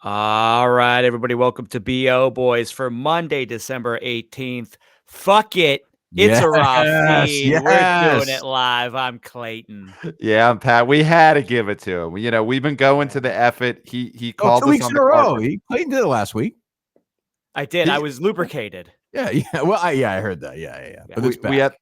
All right, everybody, welcome to BO Boys for Monday, December 18th. Fuck it. It's a raw Yes, feed. We're doing it yes. live. I'm Clayton. Yeah, Pat, we had to give it to him. We've been going to Yeah. the effort. He Oh, called 2 us weeks on in the a row. carpet. He played it last week. I did. I He- was lubricated. Yeah. Well, I heard that. Yeah. But Yeah. it's we back.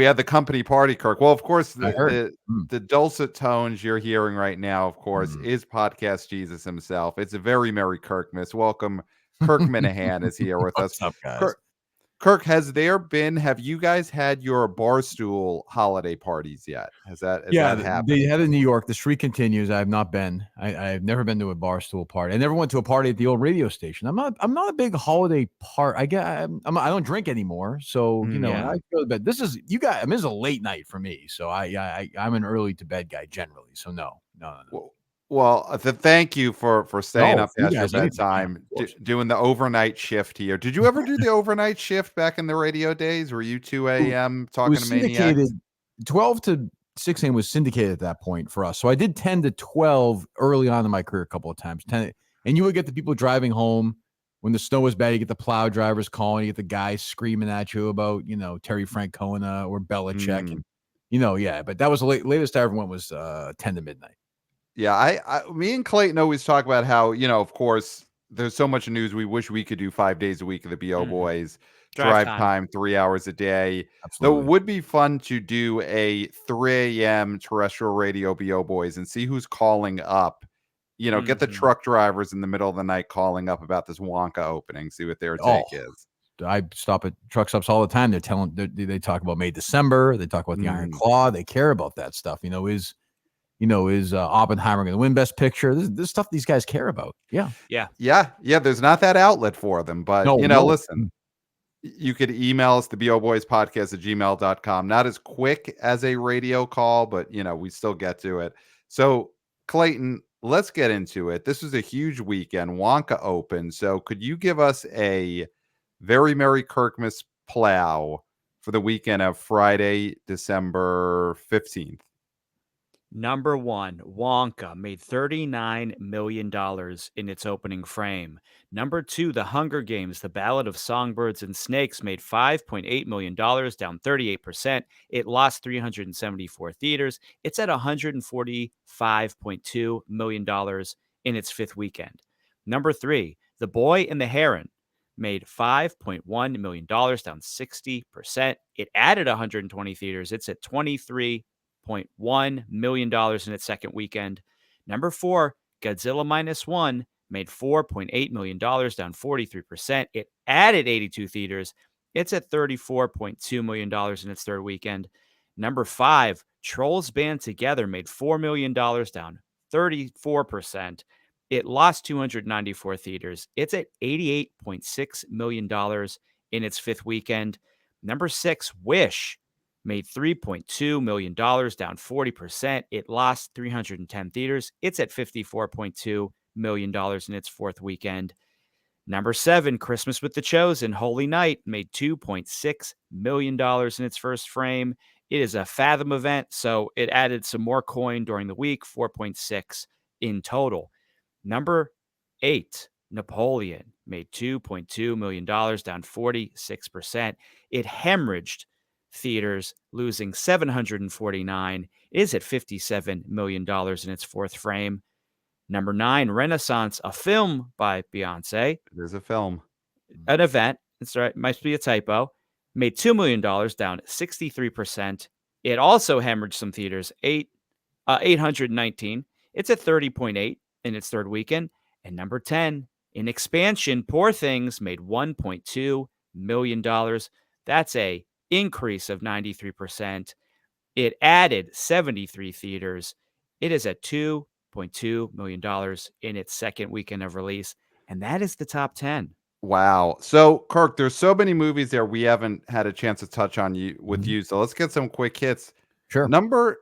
had the company party, Kirk. Well, of course, I heard. the dulcet tones you're hearing right now, of course, is podcast Jesus himself. It's a very merry Kirkmas. Welcome, Kirk Minihane is here with us. What's up, guys? Kirk, have you guys had your Barstool holiday parties yet? Has that happened? They had in New York. The streak continues. I have not been. I've never been to a barstool party. I never went to a party at the old radio station. I'm not a big holiday part. I don't drink anymore, so Yeah. I feel bad. This is you guys. This is a late night for me, so I'm an early to bed guy generally. So no. Well, thank you for staying No, up for you past your guys, anything, yeah, bedtime, of course. doing the overnight shift here. Did you ever do the overnight shift back in the radio days? Were you 2 a.m. It talking was to maniacs? syndicated. 12 to 6 a.m. was syndicated at that point for us. So I did 10 to 12 early on in my career a couple of times. 10, and you would get the people driving home when the snow was bad. You get the plow drivers calling. You get the guys screaming at you about Terry Francona or Belichick, and yeah. But that was the latest I ever went was 10 to midnight. Yeah, me and Clayton always talk about how, of course, there's so much news. We wish we could do 5 days a week of the BO Boys. Drive time, 3 hours a day. Absolutely. Though it would be fun to do a 3 a.m. terrestrial radio BO Boys and see who's calling up. Get the truck drivers in the middle of the night calling up about this Wonka opening, see what their take is. I stop at truck stops all the time. They talk about May, December. They talk about the Iron Claw. They care about that stuff. Is Oppenheimer going to win Best Picture? This stuff these guys care about. Yeah. There's not that outlet for them, but No. Listen, you could email us, theboboyspodcast@gmail.com. Not as quick as a radio call, but we still get to it. So Clayton, let's get into it. This was a huge weekend. Wonka opened. So could you give us a very merry Kirkmas plow for the weekend of Friday, December 15th? Number one, Wonka made $39 million in its opening frame. Number two, The Hunger Games, The Ballad of Songbirds and Snakes made $5.8 million, down 38%. It lost 374 theaters. It's at $145.2 million in its fifth weekend. Number three, The Boy and the Heron made $5.1 million, down 60%. It added 120 theaters. It's at $23.1 million in its second weekend. Number four, Godzilla -1 made $4.8 million, down 43%. It added 82 theaters. It's at $34.2 million in its third weekend. Number five, Trolls Band Together made $4 million, down 34%. It lost 294 theaters. It's at $88.6 million in its fifth weekend. Number six, Wish made $3.2 million, down 40%. It lost 310 theaters. It's at $54.2 million in its fourth weekend. Number seven, Christmas with the Chosen, Holy Night, made $2.6 million in its first frame. It is a Fathom event, so it added some more coin during the week, 4.6 in total. Number eight, Napoleon, made $2.2 million, down 46%. It hemorrhaged theaters, losing 749. It is at $57 million in its fourth frame. Number nine, Renaissance, a film by Beyoncé. There's a film. An event. It's right. Might be a typo. Made $2 million, down 63%. It also hemorrhaged some theaters, 819. It's at 30.8 in its third weekend. And number 10, in expansion, Poor Things made $1.2 million. That's a increase of 93%. It added 73 theaters. It is at $2.2 million in its second weekend of release. And that is the top 10. Wow. So, Kirk, there's so many movies there we haven't had a chance to touch on with you. So let's get some quick hits. Sure. Number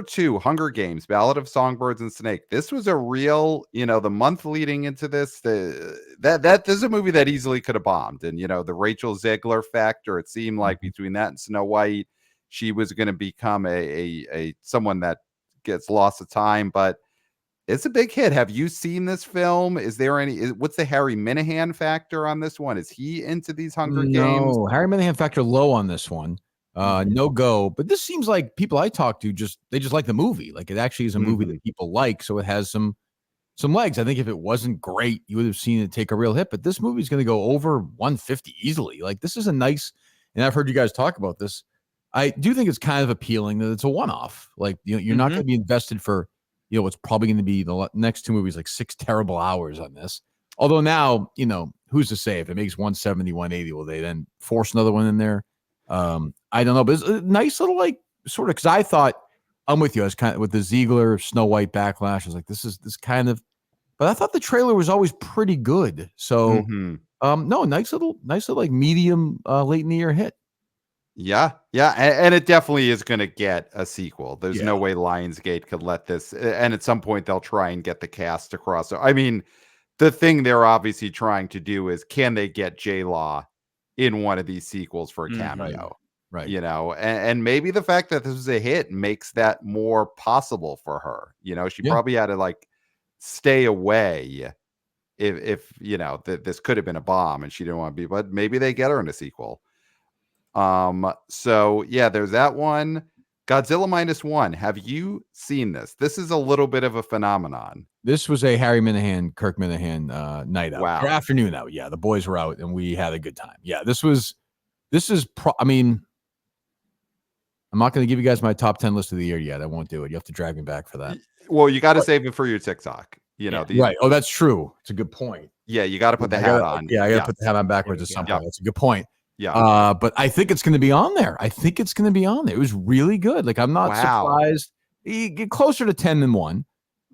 two, Hunger Games, Ballad of Songbirds and Snake. This was a real, the month leading into this, this is a movie that easily could have bombed. And, the Rachel Zegler factor, it seemed like between that and Snow White, she was going to become a someone that gets lost of time. But It's a big hit. Have you seen this film? Is there what's the Harry Minihane factor on this one? Is he into these Hunger Games? No, Harry Minihane factor low on this one. No go. But this seems like people I talk to they just like the movie. Like it actually is a movie that people like, so it has some legs. I think if it wasn't great, you would have seen it take a real hit. But this movie is going to go over 150 easily. Like this is a nice, and I've heard you guys talk about this. I do think it's kind of appealing that it's a one-off. Like you're not going to be invested for what's probably going to be the next two movies, like 6 terrible hours on this. Although now, who's to say if it makes 170, 180, will they then force another one in there? I don't know, but it's a nice little sort of, because I thought, I'm with you. I was kind of with the Ziegler Snow White backlash. I was like, this kind of, but I thought the trailer was always pretty good. So, no, nice little like medium late in the year hit. Yeah, and it definitely is going to get a sequel. There's no way Lionsgate could let this, and at some point they'll try and get the cast across. So, I mean, the thing they're obviously trying to do is, can they get J-Law in one of these sequels for a cameo? Right. And maybe the fact that this was a hit makes that more possible for her. She probably had to stay away if this could have been a bomb and she didn't want to be, but maybe they get her in a sequel. So yeah, there's that one. Godzilla -1. Have you seen this? This is a little bit of a phenomenon. This was a Harry Minihane, Kirk Minihane night out. Wow. Or afternoon out. Yeah, the boys were out and we had a good time. Yeah, I'm not going to give you guys my top 10 list of the year yet. I won't do it. You have to drag me back for that. Well, you got to save it for your TikTok. Right. Oh, that's true. It's a good point. Yeah, you got to put the hat on. Yeah, I got to put the hat on backwards at some point. That's a good point. Yeah. But I think it's going to be on there. It was really good. Like, I'm not surprised. You get closer to 10 than 1.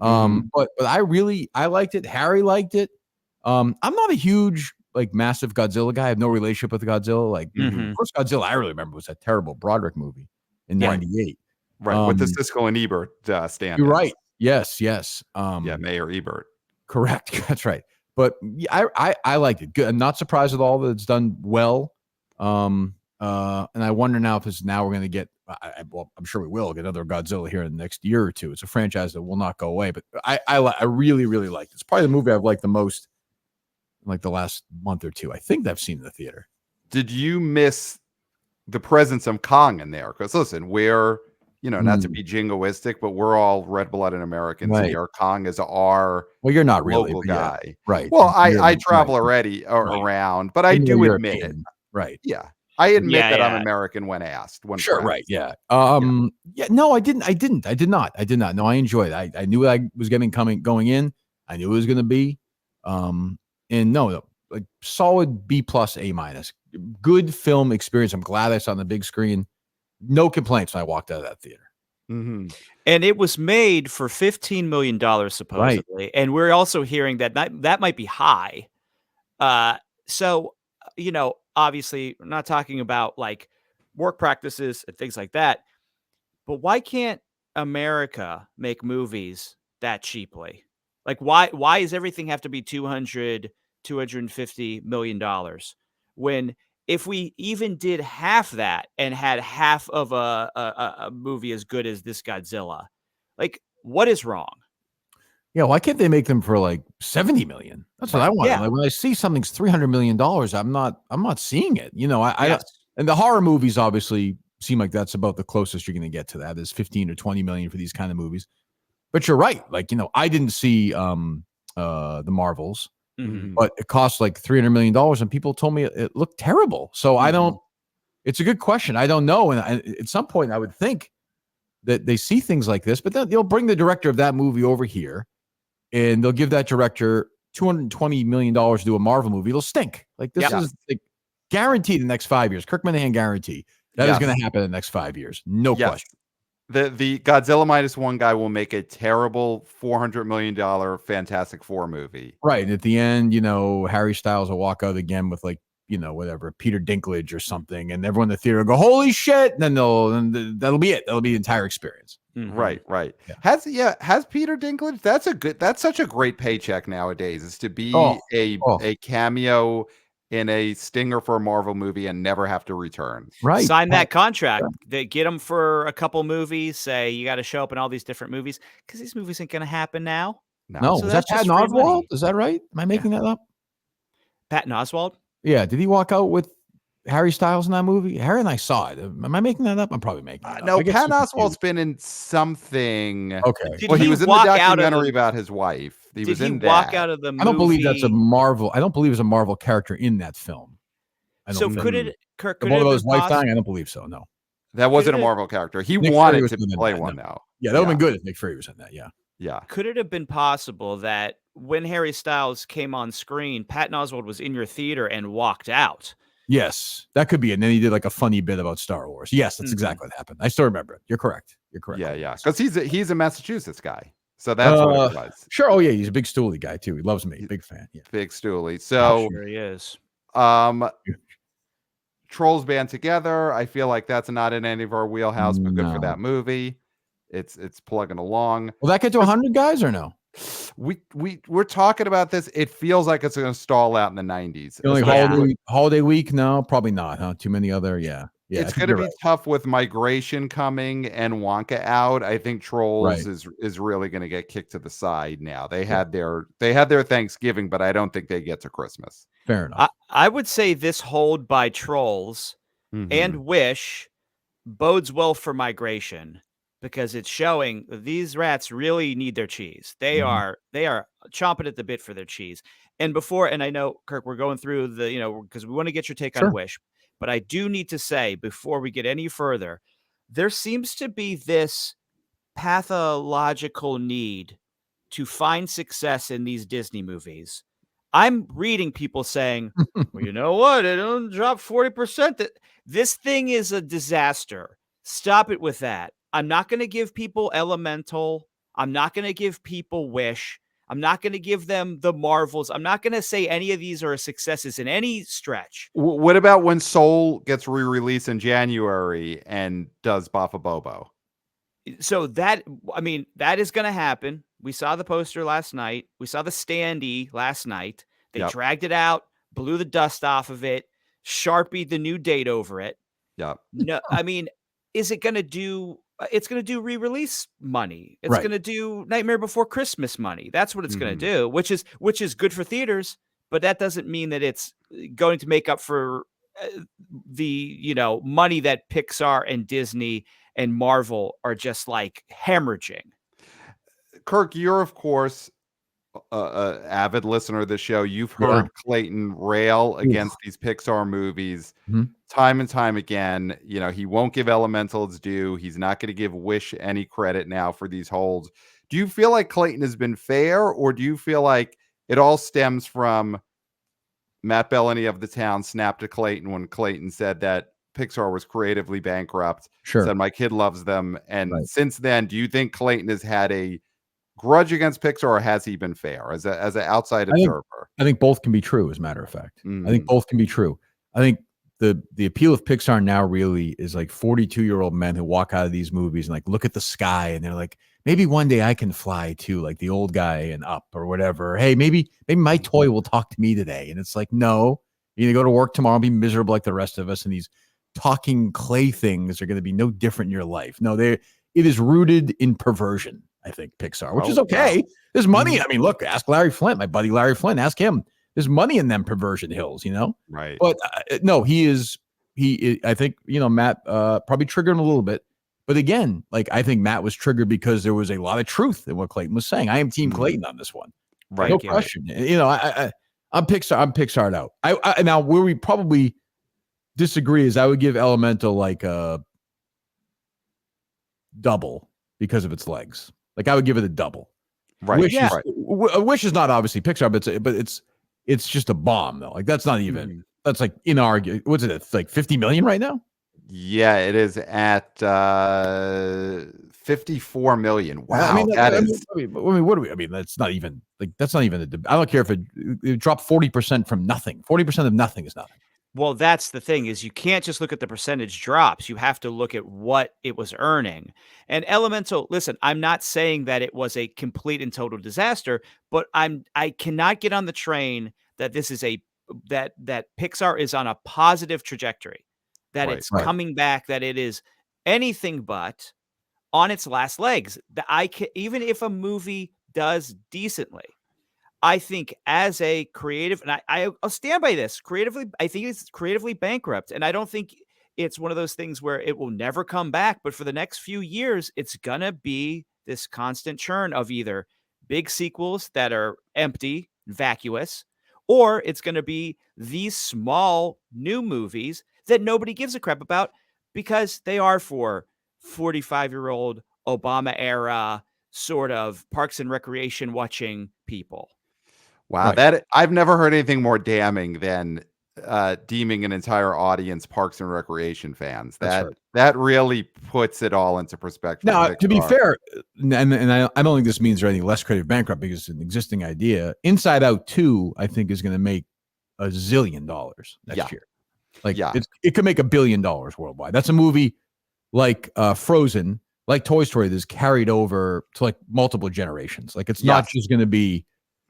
But I liked it. Harry liked it. I'm not a huge, massive Godzilla guy. I have no relationship with Godzilla. The first Godzilla I really remember was that terrible Broderick movie in 98. Right. With the Siskel and Ebert stand. You're right. Yes. Mayor Ebert. Correct. That's right. But I liked it. Good. I'm not surprised at all that it's done well. And I wonder now if we're going to get, I'm sure we will get another Godzilla here in the next year or two. It's a franchise that will not go away, but I really, really liked it. It's probably the movie I've liked the most in the last month or two. I think I've seen in the theater. Did you miss the presence of Kong in there? Because listen, we're, not to be jingoistic, but we're all red-blooded Americans here. Kong is our you're not really local guy. Right. Well, I travel already around, but I do admit it. Right. Yeah. I admit that I'm American when asked. Sure. Right. Yeah. No, I didn't. I did not. No, I enjoyed it. I knew I was going in. I knew it was going to be. And no, solid B+, A-. Good film experience. I'm glad I saw it on the big screen. No complaints when I walked out of that theater. And it was made for $15 million supposedly. Right. And we're also hearing that might be high. So, obviously we're not talking about work practices and things like that, but why can't America make movies that cheaply? Why does everything have to be $250 million when if we even did half that and had half of a movie as good as this Godzilla, what is wrong? Yeah, why can't they make them for 70 million? That's what I want. Yeah. When I see something's $300 million, I'm not seeing it. I and the horror movies obviously seem like that's about the closest you're going to get to that is 15 or 20 million for these kind of movies. But you're right. I didn't see the Marvels, but it cost $300 million, and people told me it looked terrible. So I don't. It's a good question. I don't know, and at some point I would think that they see things like this, but then they'll bring the director of that movie over here. And they'll give that director $220 million to do a Marvel movie. It'll stink. This is guaranteed the next 5 years. Kirk Minihane guarantee that is going to happen in the next 5 years. No question. The Godzilla -1 guy will make a terrible $400 million Fantastic Four movie. Right. And at the end, Harry Styles will walk out again with whatever, Peter Dinklage or something. And everyone in the theater will go, holy shit. And then that'll be it. That'll be the entire experience. Right. Yeah. Has Peter Dinklage? That's such a great paycheck nowadays, is to be a cameo in a stinger for a Marvel movie and never have to return. Right. Sign that contract. They get them for a couple movies. Say you got to show up in all these different movies because these movies ain't going to happen now. No, So was that that's just Patton free money. Oswalt? Is that right? Am I making that up? Patton Oswalt? Yeah. Did he walk out with Harry Styles in that movie? Harry and I saw it. Am I making that up? I'm probably making it up. No, I get Patton so Oswalt's confused. been in something. Okay. Did Well, he he was in the walk out of documentary the? about his wife. He Did was he in walk that. out of the movie? I don't believe that's a Marvel. I don't believe it's a Marvel character in that film. I don't So think. could it, Kirk? The Could it one have about been his wife possible? dying? I don't believe so. No. That wasn't a it- Marvel character. He Nick Fury wanted was to in play that, one no. though. Yeah, that would have been good if Nick Fury was in that. Yeah. Yeah. Could it have been possible that when Harry Styles came on screen, Patton Oswalt was in your theater and walked out? Yes, that could be. And then he did like a funny bit about Star Wars. Yes, that's exactly what happened. I still remember it. You're correct. You're correct. Yeah. Because he's a Massachusetts guy. So that's what it was. Sure. Oh yeah, he's a big Stoolie guy too. He loves me. Big fan. Yeah. Big Stoolie. So Sure he is. Trolls band together. I feel like that's not in any of our wheelhouse, but good for No. that movie. It's plugging along. Will that get to 100 guys or no? We're talking about this. It feels like it's going to stall out in the 90s. Like holiday week? No, probably not. Huh? Too many other. Yeah. It's going to be tough with Migration coming and Wonka out. I think Trolls is really going to get kicked to the side now. They had their Thanksgiving, but I don't think they get to Christmas. Fair enough. I would say this hold by Trolls and Wish bodes well for Migration, because it's showing these rats really need their cheese. They are chomping at the bit for their cheese. And I know, Kirk, we're going through because we want to get your take on Wish, but I do need to say before we get any further, there seems to be this pathological need to find success in these Disney movies. I'm reading people saying, well, you know what? It don't drop 40%. This thing is a disaster. Stop it with that. I'm not going to give people Elemental. I'm not going to give people Wish. I'm not going to give them the Marvels. I'm not going to say any of these are successes in any stretch. What about when Soul gets re-released in January and does Bafa Bobo? So that is going to happen. We saw the poster last night. We saw the standee last night. They dragged it out, blew the dust off of it, Sharpied the new date over it. Yep. No, I mean, is it going to do? It's going to do re-release money. It's going to do Nightmare Before Christmas money. That's what it's going to do, which is good for theaters. But that doesn't mean that it's going to make up for the money that Pixar and Disney and Marvel are just like hemorrhaging. Kirk, you're of course a avid listener of the show. You've heard Clayton rail against these Pixar movies time and time again. He won't give Elemental its due. He's not going to give Wish any credit now for these holds. Do you feel like Clayton has been fair, or do you feel like it all stems from Matt Bellany of The Town snapped to Clayton when Clayton said that Pixar was creatively bankrupt? Said my kid loves them, and since then, do you think Clayton has had a grudge against Pixar, or has he been fair as an outside observer? I think both can be true, as a matter of fact. I think both can be true. I think the appeal of Pixar now really is like 42-year-old men who walk out of these movies and like look at the sky and they're like, maybe one day I can fly too, like the old guy in Up or whatever. Hey, maybe my toy will talk to me today. And it's like, no, you're gonna go to work tomorrow and be miserable like the rest of us, and these talking clay things are going to be no different in your life. No, it is rooted in perversion, I think, Pixar, which is okay. There's money. I mean, look, ask Larry Flint, my buddy Larry Flint, ask him. There's money in them perversion hills, Right. But no, he is, I think, Matt probably triggered him a little bit. But again, like, I think Matt was triggered because there was a lot of truth in what Clayton was saying. I am Team Clayton on this one. Right. No question. I'm Pixar'd out. I now where we probably disagree is I would give Elemental like a double because of its legs. Like I would give it a double. Right. Wish is not obviously Pixar, but it's just a bomb though. Like that's not even that's like inarguable. What's it? It's like 50 million right now. Yeah, it is at 54 million. Wow, I mean, what do we? I mean, that's not even like I don't care if it dropped 40% from nothing. 40% of nothing is nothing. Well, that's the thing is you can't just look at the percentage drops. You have to look at what it was earning. And Elemental, listen, I'm not saying that it was a complete and total disaster, but I cannot get on the train that this is that Pixar is on a positive trajectory, that it's coming back, that it is anything but on its last legs. That even if a movie does decently. I think as a creative, and I'll stand by this creatively, I think it's creatively bankrupt. And I don't think it's one of those things where it will never come back. But for the next few years, it's going to be this constant churn of either big sequels that are empty, vacuous, or it's going to be these small new movies that nobody gives a crap about because they are for 45-year-old Obama era sort of Parks and Recreation watching people. Wow, Right. that I've never heard anything more damning than deeming an entire audience Parks and Recreation fans. That's That right. that really puts it all into perspective. Now, to be Pixar. fair, and I don't think this means they're any less creative bankrupt because it's an existing idea. Inside Out 2, I think, is going to make $1 zillion next year. Like, it could make $1 billion worldwide. That's a movie like Frozen, like Toy Story, that's carried over to like multiple generations. Like, it's not just going to be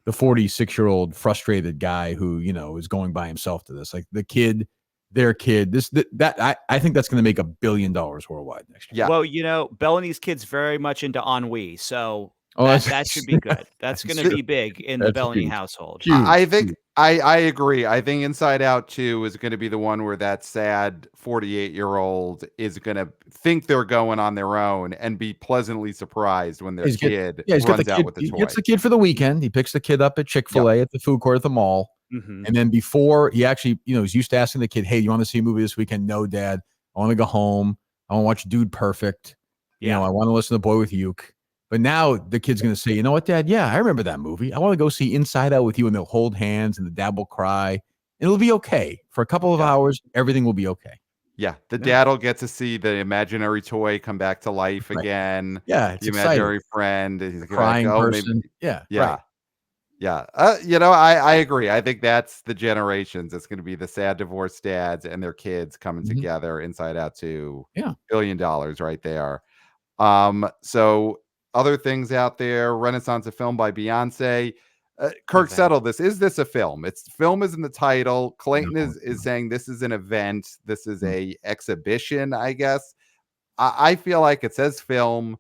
the 46-year-old frustrated guy who, you know, is going by himself to this. Like the kid, their kid, I think that's going to make $1 billion worldwide next year. Yeah. Well, you know, Bellamy's kid's very much into ennui, so that should be good. That's going to be big in the Bellamy household. I think I agree. I think Inside Out 2 is going to be the one where that sad 48-year-old is going to think they're going on their own and be pleasantly surprised when their kid runs out with the toy. He gets the kid for the weekend. He picks the kid up at Chick-fil-A at the food court at the mall. Mm-hmm. And then before he actually, you know, he's used to asking the kid, hey, you want to see a movie this weekend? No, Dad. I want to go home. I want to watch Dude Perfect. You know, I want to listen to Boy with Uke. But now the kid's going to say, you know what, Dad? Yeah, I remember that movie. I want to go see Inside Out with you. And they'll hold hands and the dad will cry. It'll be okay. For a couple of hours, everything will be okay. Yeah, the dad will get to see the imaginary toy come back to life again. Yeah, it's the imaginary friend. He's crying like, person. Yeah. Right. Yeah. You know, I agree. I think that's the generations. It's going to be the sad divorced dads and their kids coming together. Inside Out 2. $1 billion right there. So other things out there, Renaissance of Film by Beyonce. Kirk, settle this. Is this a film? Film is in the title. Clayton is saying this is an event. This is a exhibition, I guess. I feel like it says film.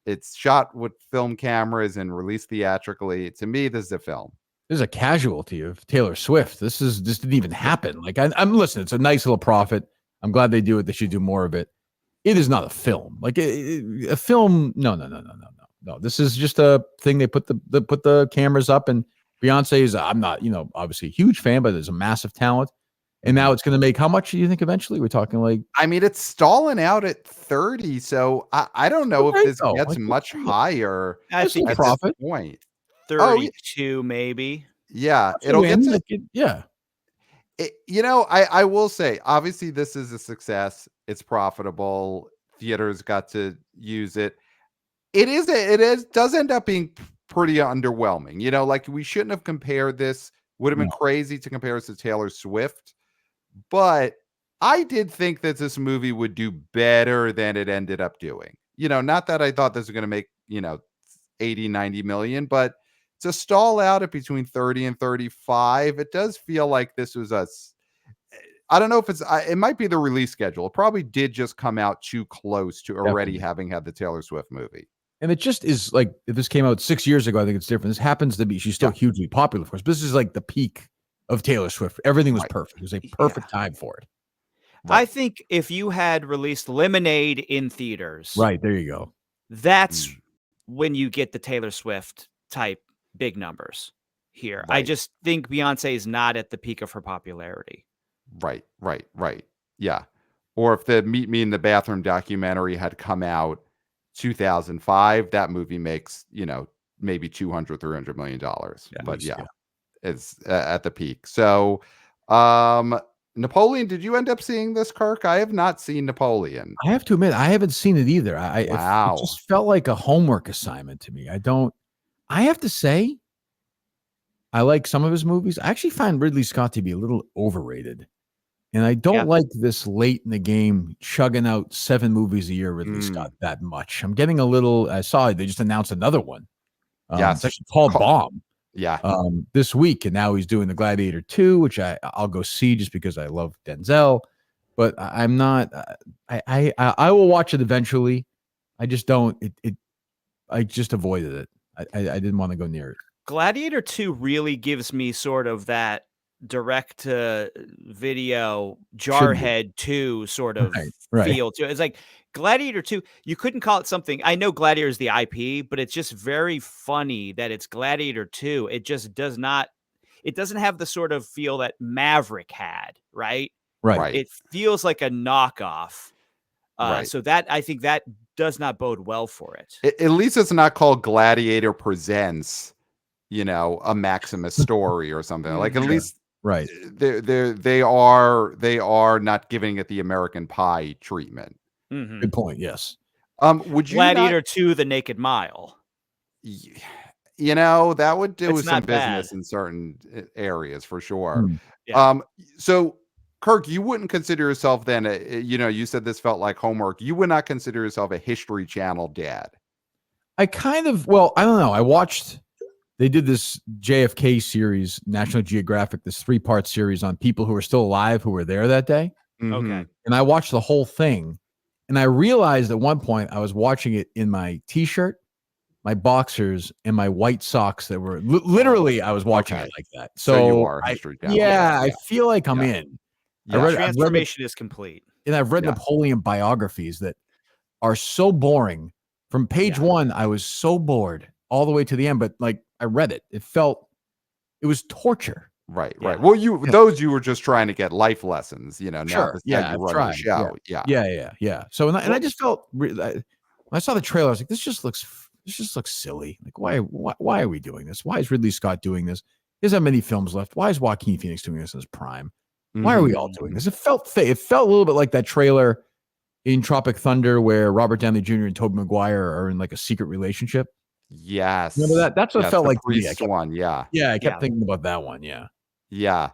It's shot with film cameras and released theatrically. To me, this is a film. This is a casualty of Taylor Swift. This didn't even happen. Like I'm listening. It's a nice little profit. I'm glad they do it. They should do more of it. It is not a film. Like a film. No. This is just a thing. They put the cameras up, and Beyonce is. I'm not, obviously a huge fan, but there's a massive talent. And now it's going to make how much do you think eventually? We're talking like. I mean, it's stalling out at 30, so I don't know if this gets much higher. I think at profit this point. 32, maybe. Yeah, it'll get to. I will say, obviously, this is a success. It's profitable. Theaters got to use it. It does end up being pretty underwhelming. Like we shouldn't have compared this. Would have been crazy to compare this to Taylor Swift, but I did think that this movie would do better than it ended up doing. Not that I thought this was going to make 80, 90 million, but to stall out at between 30 and 35, it does feel like this was us. I don't know if it might be the release schedule. It probably did just come out too close to already having had the Taylor Swift movie. And it just is like, if this came out 6 years ago, I think it's different. This happens to be, she's still hugely popular, of course, but this is like the peak of Taylor Swift. Everything was perfect. It was a perfect time for it. Right. I think if you had released Lemonade in theaters. Right, there you go. That's when you get the Taylor Swift type big numbers here. Right. I just think Beyonce is not at the peak of her popularity. Right. Yeah. Or if the Meet Me in the Bathroom documentary had come out 2005, that movie makes, maybe $200, $300 million. But it's at the peak. So, Napoleon, did you end up seeing this, Kirk? I have not seen Napoleon. I have to admit, I haven't seen it either. It just felt like a homework assignment to me. I have to say, I like some of his movies. I actually find Ridley Scott to be a little overrated. And I don't like this late in the game chugging out 7 movies a year, Ridley Scott, that much. I'm getting a little. I saw they just announced another one. It's actually called Bomb. Yeah. This week, and now he's doing the Gladiator 2, which I'll go see just because I love Denzel. But I'm not. I will watch it eventually. I just don't. I just avoided it. I didn't want to go near it. Gladiator 2 really gives me sort of that direct to video Jarhead 2 sort of Right. feel to it. It's like Gladiator 2, you couldn't call it something. I know Gladiator is the IP, but it's just very funny that it's Gladiator 2. It just doesn't have the sort of feel that Maverick had, right? Right. It feels like a knockoff. Right. So that I think that does not bode well for it. At least it's not called Gladiator Presents, a Maximus story or something. Like at least Right. they are not giving it the American Pie treatment. Mhm. Good point. Yes. Would you Gladiator 2, The Naked Mile. That would do It's some not bad. business in certain areas for sure. Yeah. So Kirk, you wouldn't consider yourself then, you said this felt like homework. You would not consider yourself a History Channel dad. I don't know. They did this JFK series, National Geographic, this 3-part series on people who are still alive who were there that day. Okay. And I watched the whole thing. And I realized at one point I was watching it in my t-shirt, my boxers, and my white socks that were literally, I was watching it like that. So you are History Channel. Yeah, I feel like I'm in. Yeah. Transformation is complete. And I've read Napoleon biographies that are so boring. From page 1, I was so bored all the way to the end, but like I read it. It was torture. Right. Well, you were just trying to get life lessons, not Sure. you run the show. Yeah. So, and I just felt, when I saw the trailer, I was like, this just looks silly. Like, why are we doing this? Why is Ridley Scott doing this? He doesn't have many films left. Why is Joaquin Phoenix doing this in his prime? Why are we all doing this? It felt fake. It felt a little bit like that trailer in Tropic Thunder where Robert Downey Jr. and Tobey Maguire are in like a secret relationship. Yes. Remember that? That's what it felt like to me. One. Yeah. Yeah. I kept thinking about that one. Yeah. Yeah.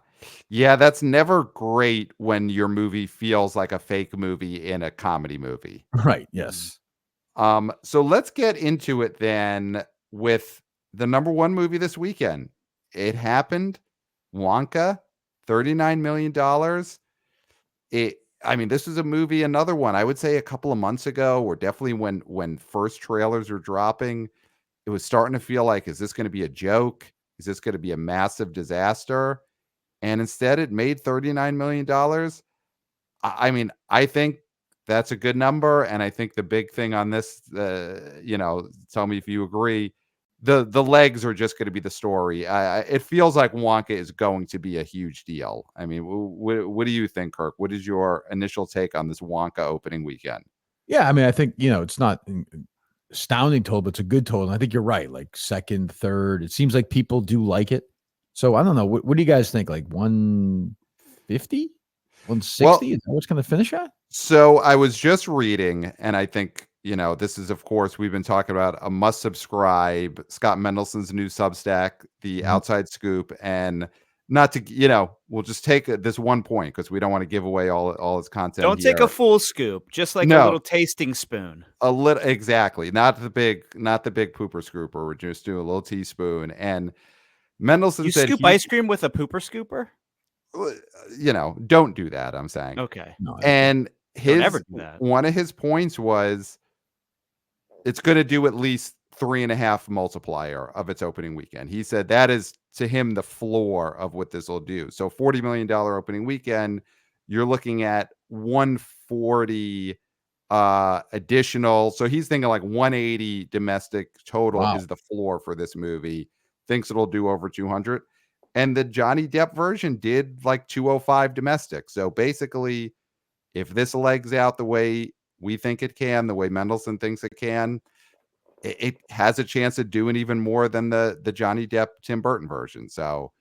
Yeah. That's never great when your movie feels like a fake movie in a comedy movie. Right. Yes. So let's get into it then with the number one movie this weekend. It happened. Wonka, $39 million. This is a movie, another one, I would say a couple of months ago, or definitely when first trailers were dropping, it was starting to feel like, is this going to be a joke? Is this going to be a massive disaster? And instead it made $39 million. I think that's a good number. And I think the big thing on this, tell me if you agree, the legs are just going to be the story. It feels like Wonka is going to be a huge deal. I mean, what do you think, Kirk? What is your initial take on this Wonka opening weekend? Yeah, I think, it's not astounding total, but it's a good total. And I think you're right. Like second, third, it seems like people do like it. So I don't know. What do you guys think? Like 150, 160? Well, is that what's going to finish at? So I was just reading, and I think, this is, of course, we've been talking about a must subscribe, Scott Mendelson's new Substack, The Outside Scoop, and not to, we'll just take this one point because we don't want to give away all his content. Don't take a full scoop, just like a little tasting spoon. A little, exactly. Not the big pooper scooper. We're just doing a little teaspoon. And Mendelson said, scoop ice cream with a pooper scooper? Don't do that, I'm saying. Okay. No, and never do that. One of his points was it's going to do at least 3.5 multiplier of its opening weekend. He said that is, to him, the floor of what this will do. So $40 million opening weekend, you're looking at 140 additional. So he's thinking like 180 domestic total is the floor for this movie. Thinks it'll do over 200. And the Johnny Depp version did like 205 domestic. So basically, if this legs out the way we think it can, the way Mendelson thinks it can, it has a chance of doing even more than the Johnny Depp Tim Burton version. So,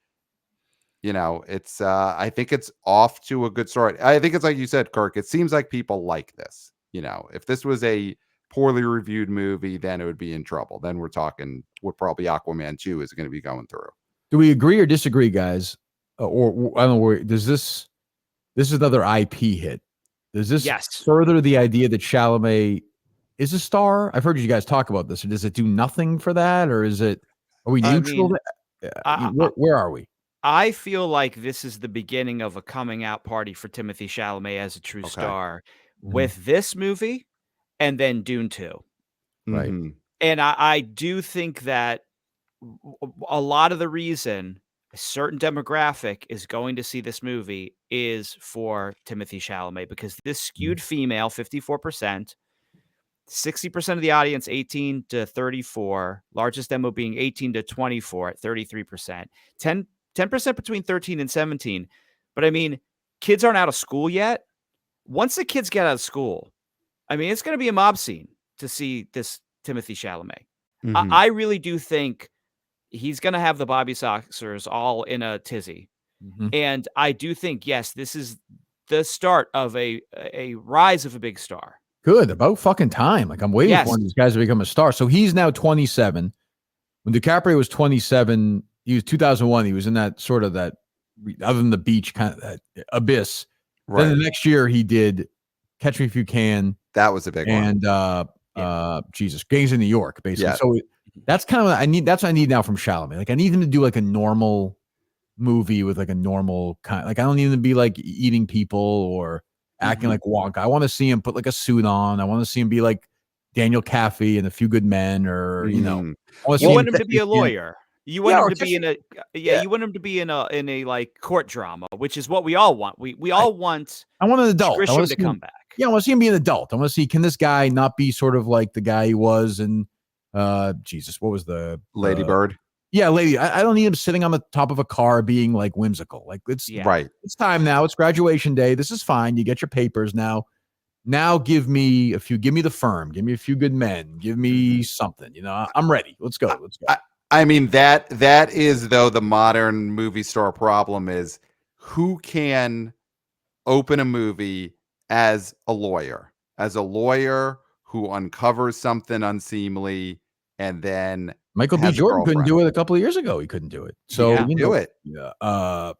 it's I think it's off to a good start. I think it's like you said, Kirk, it seems like people like this. If this was a poorly reviewed movie, then it would be in trouble. Then we're talking what probably Aquaman 2 is going to be going through. Do we agree or disagree, guys? Or I don't know, does this is another IP hit? Does this further the idea that Chalamet is a star? I've heard you guys talk about this. Or does it do nothing for that? Or are we neutral? Where are we? I feel like this is the beginning of a coming out party for Timothée Chalamet as a true star with this movie and then Dune 2. Right. And I do think that a lot of the reason a certain demographic is going to see this movie is for Timothy Chalamet, because this skewed female 54%, 60% of the audience 18 to 34, largest demo being 18 to 24 at 33%, 10% between 13 and 17. But I mean, kids aren't out of school yet. Once the kids get out of school, I mean, it's going to be a mob scene to see this Timothy Chalamet. Mhm. I really do think he's going to have the Bobby Soxers all in a tizzy. And I do think, yes, this is the start of a rise of a big star. Good. About fucking time. Like, I'm waiting Yes. for one of these guys to become a star. So he's now 27. When DiCaprio was 27, he was 2001. He was in that sort of that, other than the beach, kind of that abyss. Right. Then the next year he did Catch Me If You Can. That was a big one. And Jesus, Gangs in New York, basically. Yeah. So that's kind of what I need. That's what I need now from Chalamet. Like, I need him to do like a normal movie with like a normal kind. Like, I don't need him to be like eating people or acting like Wonka. I want to see him put like a suit on. I want to see him be like Daniel Kaffee and A Few Good Men, or you know. You want him to be a lawyer. You want him to be in a yeah. You want him to be in a like court drama, which is what we all want. We all want. I want an adult. I want Grisham to come back. Yeah, I want to see him be an adult. I want to see, can this guy not be sort of like the guy he was in Jesus, what was the Lady Bird? Yeah, Lady. I don't need him sitting on the top of a car being like whimsical. Like, it's right. It's time now. It's graduation day. This is fine. You get your papers now. Now give me the Firm. Give me A Few Good Men. Give me something. You know, I'm ready. Let's go. Let's go. I mean, that is, though, the modern movie star problem is who can open a movie as a lawyer who uncovers something unseemly, and then Michael B. Jordan couldn't do it a couple of years ago. He couldn't do it. So you know, do it. Yeah. I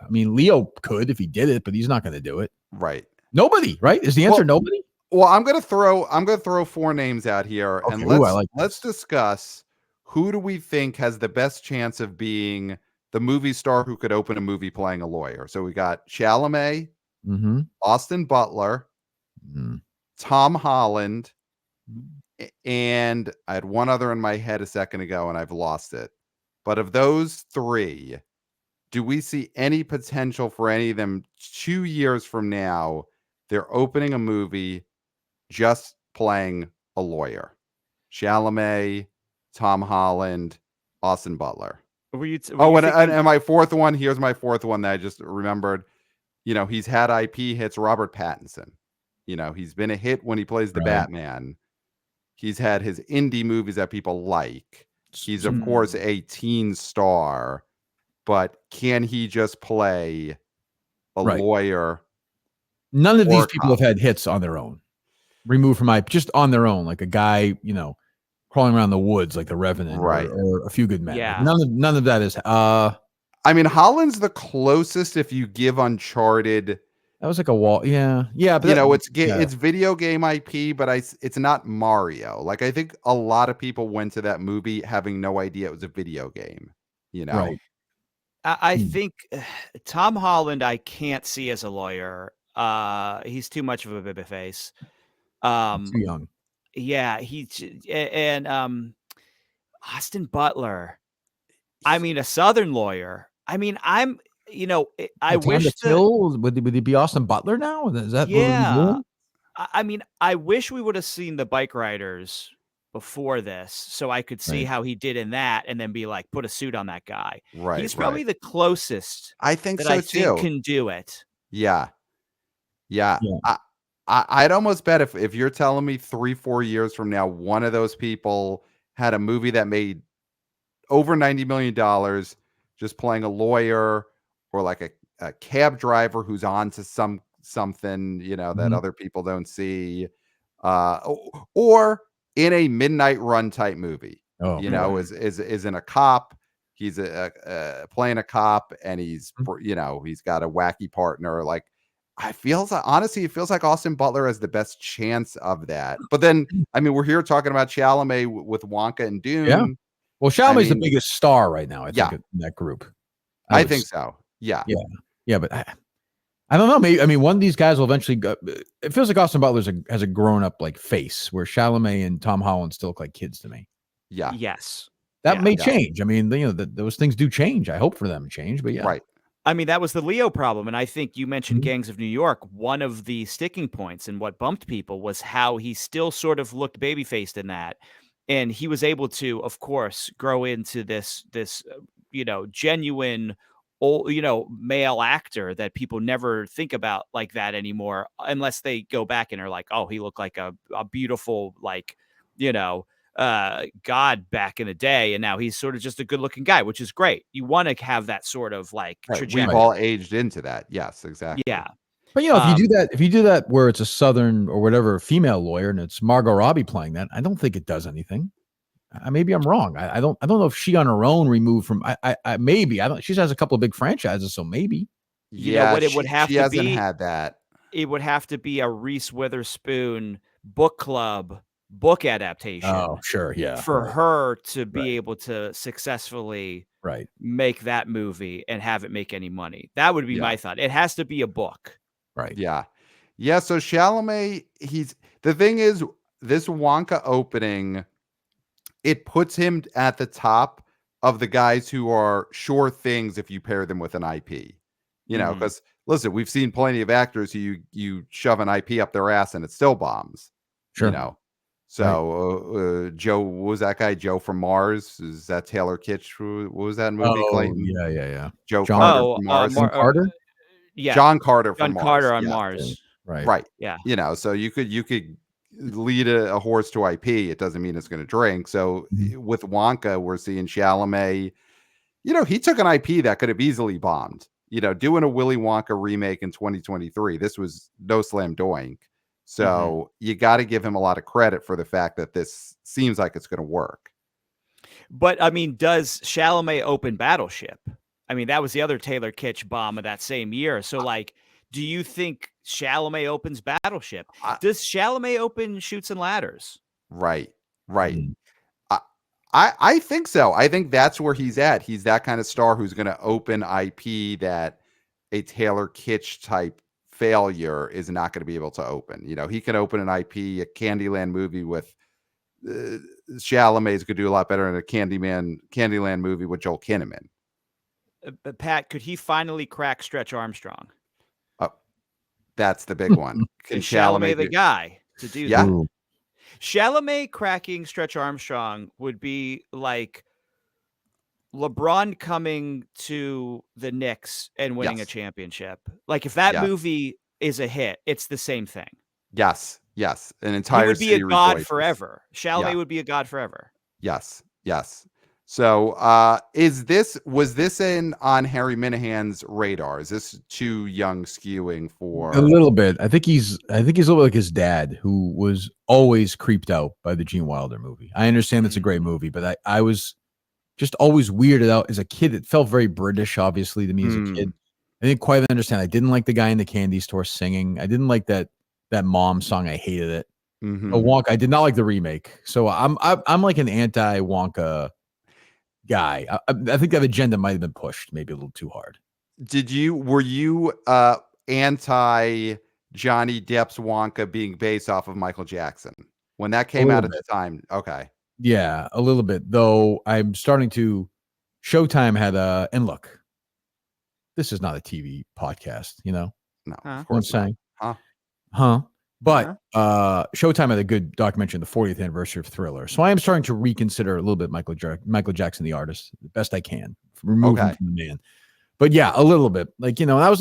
mean, Leo could if he did it, but he's not going to do it. Right. Nobody. Right? Is the answer nobody? Well, I'm gonna throw 4 names out here, okay, and let's discuss who do we think has the best chance of being the movie star who could open a movie playing a lawyer. So we got Chalamet, Austin Butler, Tom Holland, and I had one other in my head a second ago and I've lost it. But of those 3, do we see any potential for any of them 2 years from now? They're opening a movie just playing a lawyer. Chalamet, Tom Holland, Austin Butler. And my fourth one, here's my fourth one that I just remembered. You know, he's had IP hits. Robert Pattinson. You know, he's been a hit when he plays the Batman. He's had his indie movies that people like. He's, of course, a teen star. But can he just play a lawyer? None of these people have had hits on their own. Removed from just on their own, like a guy, you know, crawling around the woods like the Revenant, or A Few Good Men. Yeah. Like none of that is. I mean, Holland's the closest if you give Uncharted. That was like a wall. Yeah. But you know, it's video game IP, but it's not Mario. Like, I think a lot of people went to that movie having no idea it was a video game. You know, right. I think Tom Holland I can't see as a lawyer. He's too much of a baby face. Too young. Yeah, and Austin Butler. I mean, a Southern lawyer. I mean, I wish would he be Austin Butler now? Is that yeah? I mean, I wish we would have seen the Bike Riders before this, so I could see how he did in that, and then be like, put a suit on that guy. Right. He's probably the closest. I think that so I too. think can do it. Yeah. I'd almost bet if you're telling me 3-4 years from now, one of those people had a movie that made over $90 million just playing a lawyer or like a cab driver who's on to something, you know, that other people don't see, or in a midnight run type movie, is in a cop. He's playing a cop, and he's, you know, he's got a wacky partner. Like, honestly, it feels like Austin Butler has the best chance of that. But then, I mean, we're here talking about Chalamet with Wonka and Dune. Yeah. Well, Chalamet's the biggest star right now, I think, in that group. I think so. Yeah. Yeah. Yeah. But I don't know. Maybe I mean one of these guys will eventually go. It feels like Austin Butler has a grown up like face, where Chalamet and Tom Holland still look like kids to me. Yeah. Yes. That Yeah. may change. I mean, those things do change. I hope for them to change, but yeah. Right. I mean, that was the Leo problem. And I think you mentioned Mhm. Gangs of New York. One of the sticking points and what bumped people was how he still sort of looked baby-faced in that. And he was able to, of course, grow into this genuine old, male actor that people never think about like that anymore, unless they go back and are like, oh, he looked like a beautiful, like, God back in the day, and now he's sort of just a good-looking guy, which is great. You want to have that sort of like Right. We've trajectory. all aged into that. Yes, exactly. Yeah. But if you do that where it's a Southern or whatever female lawyer and it's Margot Robbie playing that, I don't think it does anything. Maybe I'm wrong. I don't know if she on her own removed from. Maybe I don't. She has a couple of big franchises, so maybe. You know what it would have she to hasn't be? had that. It would have to be a Reese Witherspoon book club book adaptation. Oh, sure, yeah. For her to be able to successfiscally make that movie and have it make any money. That would be my thought. It has to be a book. Right. Yeah. Yeah. So Chalamet, the thing is, this Wonka opening, it puts him at the top of the guys who are sure things if you pair them with an IP. Because listen, we've seen plenty of actors who you shove an IP up their ass and it still bombs. Sure. So Joe, what was that guy? Joe from Mars? Is that Taylor Kitsch? What was that movie? Clayton? Yeah. John Carter from Mars. Carter? Yeah. John Carter from John Mars. Carter on Mars. Right. Yeah. So you could lead a horse to IP. It doesn't mean it's going to drink. So with Wonka, we're seeing Chalamet. He took an IP that could have easily bombed. Doing a Willy Wonka remake in 2023, this was no slam doink. So you got to give him a lot of credit for the fact that this seems like it's going to work. But I mean, does Chalamet open Battleship? I mean, that was the other Taylor Kitsch bomb of that same year. So, like, do you think Chalamet opens Battleship? Does Chalamet open Chutes and Ladders? Right. I think so. I think that's where he's at. He's that kind of star who's going to open IP that a Taylor Kitsch type failure is not going to be able to open. He can open an IP, a Candyland movie with Chalamet's could do a lot better than a Candyland movie with Joel Kinnaman. But Pat, could he finally crack Stretch Armstrong? That's the big one. Can Chalamet the guy to do that? Yeah. Chalamet cracking Stretch Armstrong would be like LeBron coming to the Knicks and winning a championship. Like if that movie is a hit, it's the same thing. Yes. An entire he would be a god forever. Chalamet would be a god forever. Yes. So was this on Harry Minahane's radar? Is this too young skewing for a little bit? I think he's a little like his dad, who was always creeped out by the Gene Wilder movie. I understand it's a great movie, but I was just always weirded out as a kid. It felt very British, obviously, to me as a kid. I didn't quite understand. I didn't like the guy in the candy store singing. I didn't like that mom song. I hated it. Wonka, I did not like the remake. So I'm like an anti-Wonka guy. I think that agenda might have been pushed maybe a little too hard. Were you anti Johnny Depp's Wonka being based off of Michael Jackson when that came out at the time? Okay. Yeah, a little bit, though. I'm starting to Showtime had and look, this is not a TV podcast, No, of course not. But Showtime had a good documentary on the 40th anniversary of Thriller. So I am starting to reconsider a little bit Michael Jackson, the artist, the best I can. Remove him from the man. But yeah, a little bit. Like, I was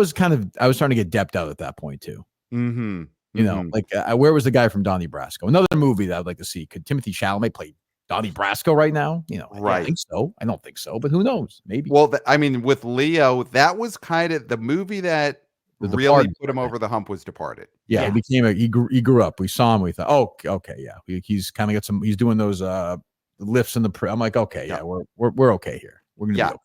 starting to get Depped out at that point too. Where was the guy from Donnie Brasco? Another movie that I'd like to see. Could Timothy Chalamet play Donnie Brasco right now? Right. I think so. I don't think so, but who knows? Maybe. Well, with Leo, that was kind of the movie that really put him over the hump was Departed. Yeah. He became he grew up. We saw him. We thought, oh, okay. Yeah. He's kind of got he's doing those lifts in the I'm like, okay. Yeah. We're okay here. We're going to be okay.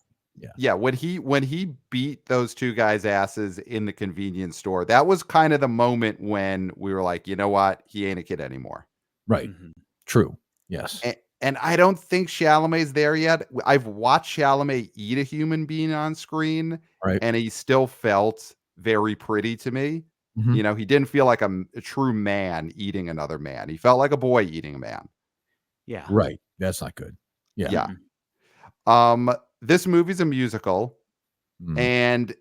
Yeah, when he beat those two guys' asses in the convenience store, that was kind of the moment when we were like, you know what? He ain't a kid anymore. Right. True. Yes. And I don't think Chalamet's there yet. I've watched Chalamet eat a human being on screen, right, and he still felt very pretty to me. Mhm. You know, he didn't feel like a true man eating another man. He felt like a boy eating a man. Yeah. Right. That's not good. Yeah. Yeah. Mm-mm. This movie's a musical, Mhm. and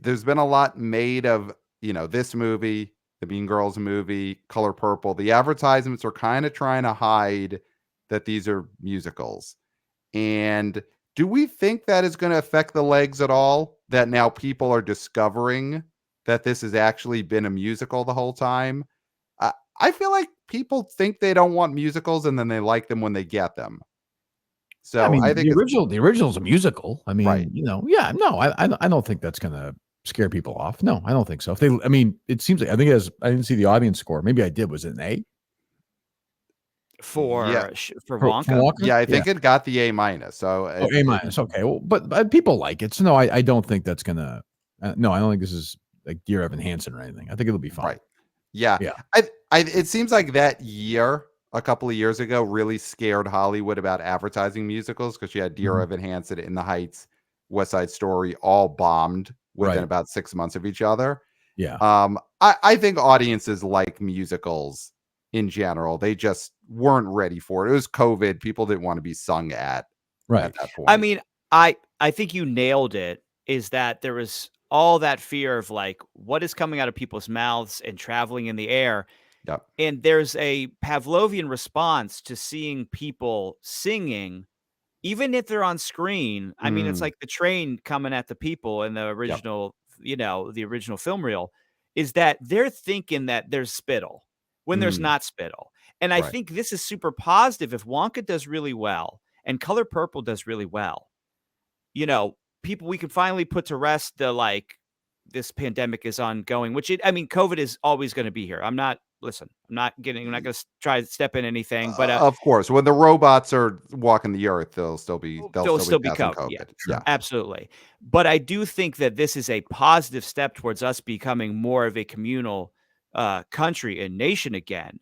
there's been a lot made of, you know, this movie, the Mean Girls movie, Color Purple. The advertisements are kind of trying to hide that these are musicals. And do we think that is going to affect the legs at all? That now people are discovering that this has actually been a musical the whole time? I feel like people think they don't want musicals and then they like them when they get them. Yeah, I So I mean, think it's the original's a musical. I right. mean, yeah, no, I don't think that's gonna scare people off. No, I don't think so. I mean, it seems like I think I didn't see the audience score. Maybe I did. Was it an A Yeah. For for Wonka? Walker? Yeah, I Yeah. think it got the A minus. So Oh, A minus. Okay. Well, but people like it. So no, I don't think that's gonna. No, I don't think this is like Dear Evan Hansen or anything. I think it'll be fine. right. Yeah. Yeah. It seems like that year, a couple of years ago, really scared Hollywood about advertising musicals because you had Dear Mhm. Evan Hansen, In the Heights, West Side Story, all bombed within Right. about 6 months of each other. Yeah. I think audiences like musicals in general. They just weren't ready for it. It was COVID. People didn't want to be sung at Right. that I point. mean, I think you nailed it, is that there was all that fear of, like, what is coming out of people's mouths and traveling in the air, Yep. and there's a Pavlovian response to seeing people singing, even if they're on screen. I mean, it's Mm, like the train coming at the people in the yep. original, the original film reel, is that they're thinking that there's spittle when there's Mm, not spittle. And I right. think this is super positive. If Wonka does really well and Color Purple does really well, people, we could finally put to rest the, like, this pandemic is ongoing, which I mean, COVID is always going to be here. I'm not I'm not going to try to step in anything, but Of course, when the robots are walking the earth, they'll there'll still be still be passing COVID. Yeah, COVID. Sure. Yeah. absolutely. But I do think that this is a positive step towards us becoming more of a communal country and nation again,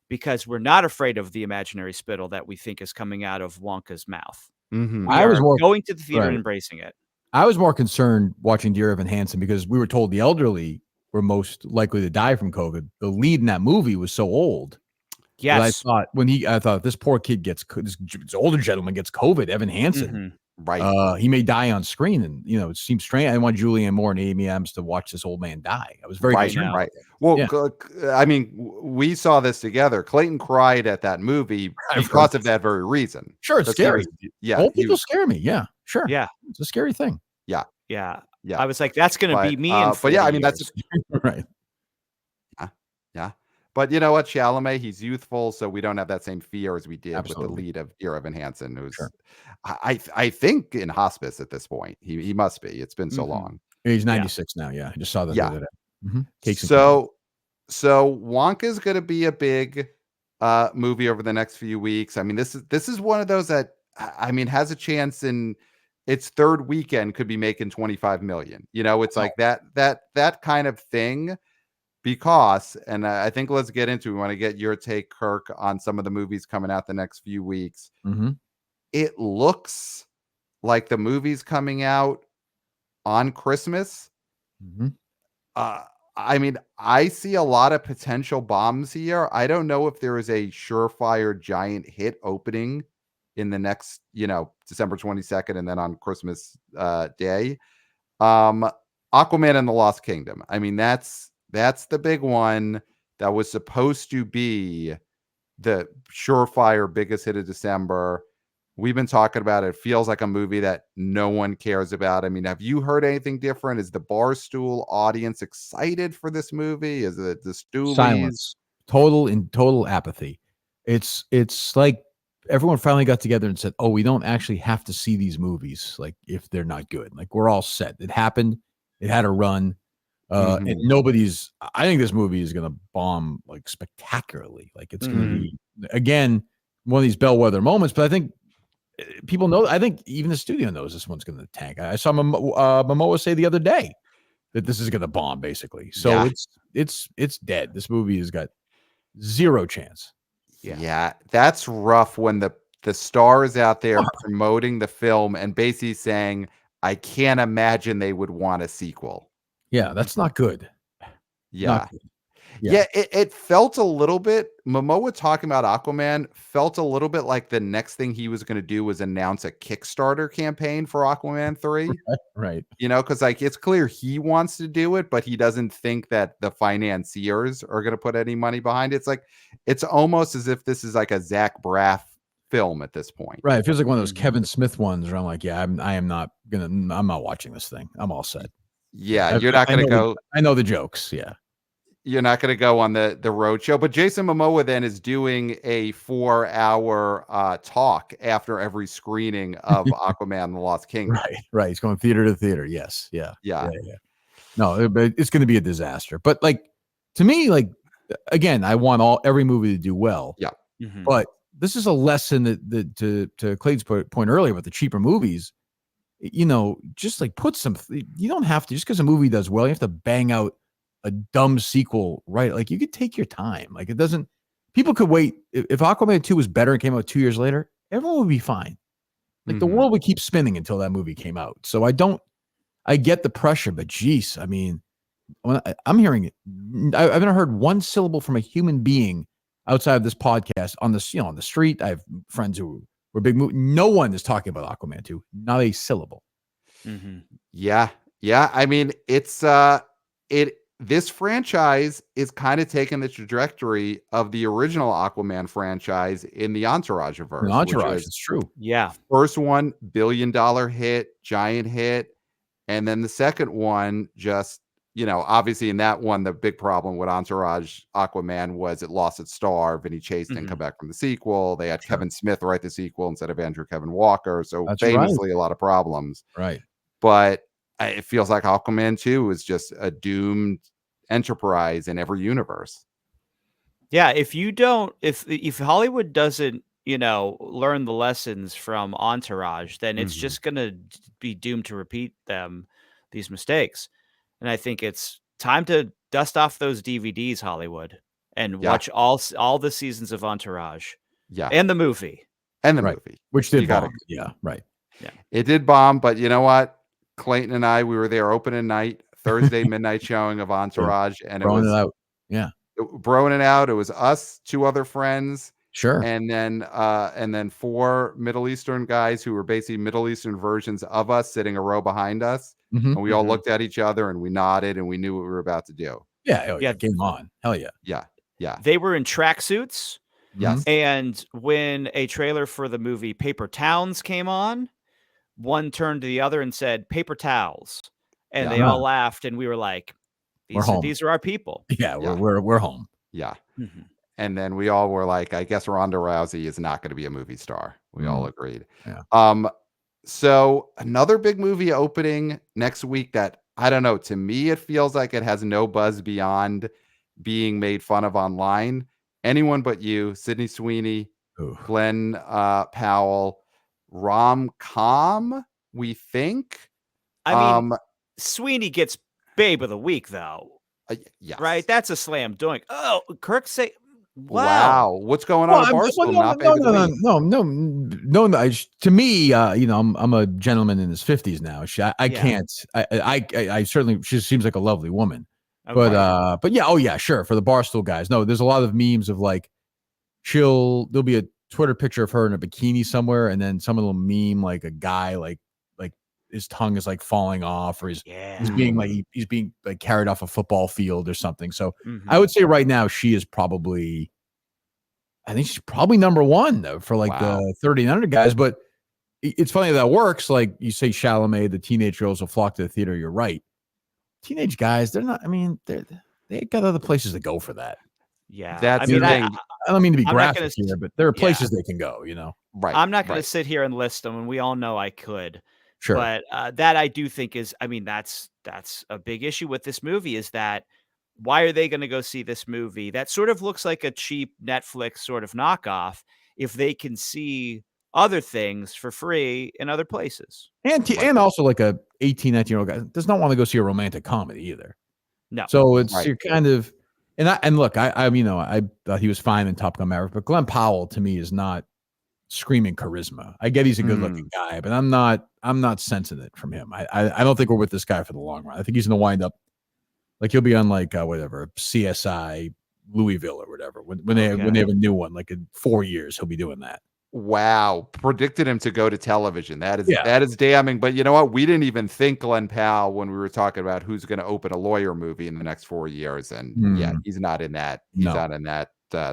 because we're not afraid of the imaginary spittle that we think is coming out of Wonka's mouth. Hmm. We I was are more going to the theater and right. embracing it. I was more concerned watching Dear Evan Hansen because we were told the elderly were most likely to die from COVID. The lead in that movie was so old that Yes. I thought this poor kid this older gentleman gets COVID. Evan Hansen, Mhm. Right. he may die on screen, and it seems strange. I didn't want Julianne Moore and Amy Adams to watch this old man die. I was very Right. concerned know. about Right. that. Well, Yeah. I mean, we saw this together. Clayton cried at that movie I've because heard of that very reason. Sure, it's Because he scary. was, yeah, Old he people was, scare me. Yeah, sure. Yeah. It's a scary thing. yeah, Yeah. yeah. I was like, that's gonna be me in But yeah, 40 I mean, that's years. Right. yeah, yeah. But you know what, Chalamet, he's youthful, so we don't have that same fear as we did with the Absolutely. lead of Dear Evan Hansen, who's Sure. I think in hospice at this point. He must be. It's been so Mhm. long. He's Yeah. 96 now. Yeah, I just saw that the Yeah. other day. Cakes and candy. So Wonka's gonna be a big movie over the next few weeks. I mean, this is one of those that I mean has a chance in its third weekend could be making 25 million. It's Wow. like that kind of thing. Because, and I think let's get into, we want to get your take, Kirk, on some of the movies coming out the next few weeks. Mhm. It looks like the movies coming out on Christmas. Mhm. Uh, I mean, I see a lot of potential bombs here. I don't know if there is a surefire giant hit opening in the next, December 22nd and then on Christmas Day. Aquaman and the Lost Kingdom. I mean, that's the big one that was supposed to be the surefire biggest hit of December. We've been talking about it. It feels like a movie that no one cares about. I mean, have you heard anything different? Is the Barstool audience excited for this movie? Is it the Stoolies? Silence. Total apathy. It's like everyone finally got together and said, "Oh, we don't actually have to see these movies, like, if they're not good. Like, we're all set. It happened. It had a run." And Mhm. I think this movie is gonna bomb, like, spectacularly. Like, it's gonna Mhm. be, again, one of these bellwether moments, but I think people know. I think even the studio knows this one's gonna tank. I saw Momoa say the other day that this is gonna bomb, basically. So Yeah. it's dead. This movie has got zero chance. Yeah. Yeah, that's rough when the star is out there promoting the film and basically saying, "I can't imagine they would want a sequel." Yeah, that's not good. Yeah. Not good. Yeah, it felt a little bit, Momoa talking about Aquaman felt a little bit like the next thing he was going to do was announce a Kickstarter campaign for Aquaman 3. Right. You know, because like it's clear he wants to do it, but he doesn't think that the financiers are going to put any money behind it. It's like it's almost as if this is like a Zach Braff film at this point. Right. It feels like one of those Kevin Smith ones where I'm like, yeah, I'm not watching this thing. I'm all set. Yeah, you're not going to go. I know the jokes. Yeah. You're not going to go on the road show, but Jason Momoa then is doing a 4-hour talk after every screening of Aquaman and the Lost Kingdom. Right. He's going theater to theater. Yes. Yeah. Yeah. No, it's going to be a disaster. But like, to me, like, again, I want every movie to do well. Yeah. But this is a lesson that to Clayton's point earlier about the cheaper movies, you know, just like you don't have to, just because a movie does well, you have to bang out a dumb sequel, right? Like you could take your time. Like people could wait. If Aquaman 2 was better and came out 2 years later, everyone would be fine. Like the world would keep spinning until that movie came out. So I get the pressure, but geez, I mean, when I'm hearing it, I've never heard one syllable from a human being outside of this podcast on the street. I have friends who were big movie. No one is talking about Aquaman 2. Not a syllable. Yeah. I mean, it's this franchise is kind of taking the trajectory of the original Aquaman franchise in the Entourage-verse. Entourage, it's true. Yeah. First one, $1 billion hit, giant hit. And then the second one just, you know, obviously in that one, the big problem with Entourage Aquaman was it lost its star. Vinny Chase didn't come back from the sequel. They had Kevin Smith write the sequel instead of Andrew Kevin Walker. So That's famously a lot of problems. Right. But it feels like Aquaman 2 is just a doomed enterprise in every universe. Yeah, if Hollywood doesn't, you know, learn the lessons from Entourage, then it's just going to be doomed to repeat these mistakes. And I think it's time to dust off those DVDs, Hollywood, and watch all the seasons of Entourage. Yeah. And the movie. Movie. Which did bomb. Yeah, right. Yeah. It did bomb, but you know what? Clayton and I, we were there opening night, Thursday midnight showing of Entourage, and Throwing it out. Yeah. Broing it out. It was us, 2 other friends. Sure. And then 4 Middle Eastern guys who were basically Middle Eastern versions of us sitting a row behind us. And we all looked at each other and we nodded and we knew what we were about to do. Yeah. Game on. Hell yeah. Yeah. They were in tracksuits. Yes. And when a trailer for the movie Paper Towns came on, one turned to the other and said, "Paper towels." And they all laughed. And we were like, these are our people. Yeah. We're home. Yeah. And then we all were like, I guess Ronda Rousey is not going to be a movie star. We all agreed. Yeah. So another big movie opening next week that, I don't know, to me, it feels like it has no buzz beyond being made fun of online. Anyone But You, Sydney Sweeney, Glenn Powell, rom-com, we think. I mean, Sweeney gets Babe of the Week, though. Yes. Right? That's a slam dunk. Oh, Kirk say, wow. What's going on? No. To me, you know, I'm a gentleman in his 50s now. I can't. I certainly. She seems like a lovely woman. Okay. But yeah. Oh yeah. Sure. For the Barstool guys, no. There's a lot of memes of like, there'll be a Twitter picture of her in a bikini somewhere, and then someone will meme like a guy like his tongue is like falling off, or he's being like carried off a football field or something. So I would say right now I think she's probably number one though for like the 30 and under guys. But it's funny that works. Like you say, Chalamet, the teenage girls will flock to the theater. You're right. Teenage guys, they're not. I mean, they got other places to go for that. Yeah, that's the thing. I don't mean to be graphic here, but there are places they can go. You know, right? I'm not going to sit here and list them, and we all know I could. Sure. But that I do think is, I mean, that's a big issue with this movie is that why are they going to go see this movie that sort of looks like a cheap Netflix sort of knockoff if they can see other things for free in other places? And also like a 18, 19-year-old guy does not want to go see a romantic comedy either. No. So it's you're kind of and look, I you know, I thought he was fine in Top Gun Maverick, but Glenn Powell to me is not screaming charisma. I get he's a good looking guy, but I'm not sensing it from him. I don't think we're with this guy for the long run. I think he's going to wind up Like he'll be on like whatever CSI Louisville or whatever. When they have a new one, like in 4 years, he'll be doing that. Wow, predicted him to go to television. That is damning. But you know what? We didn't even think Glenn Powell when we were talking about who's going to open a lawyer movie in the next 4 years, and yeah, he's not in that. He's not in that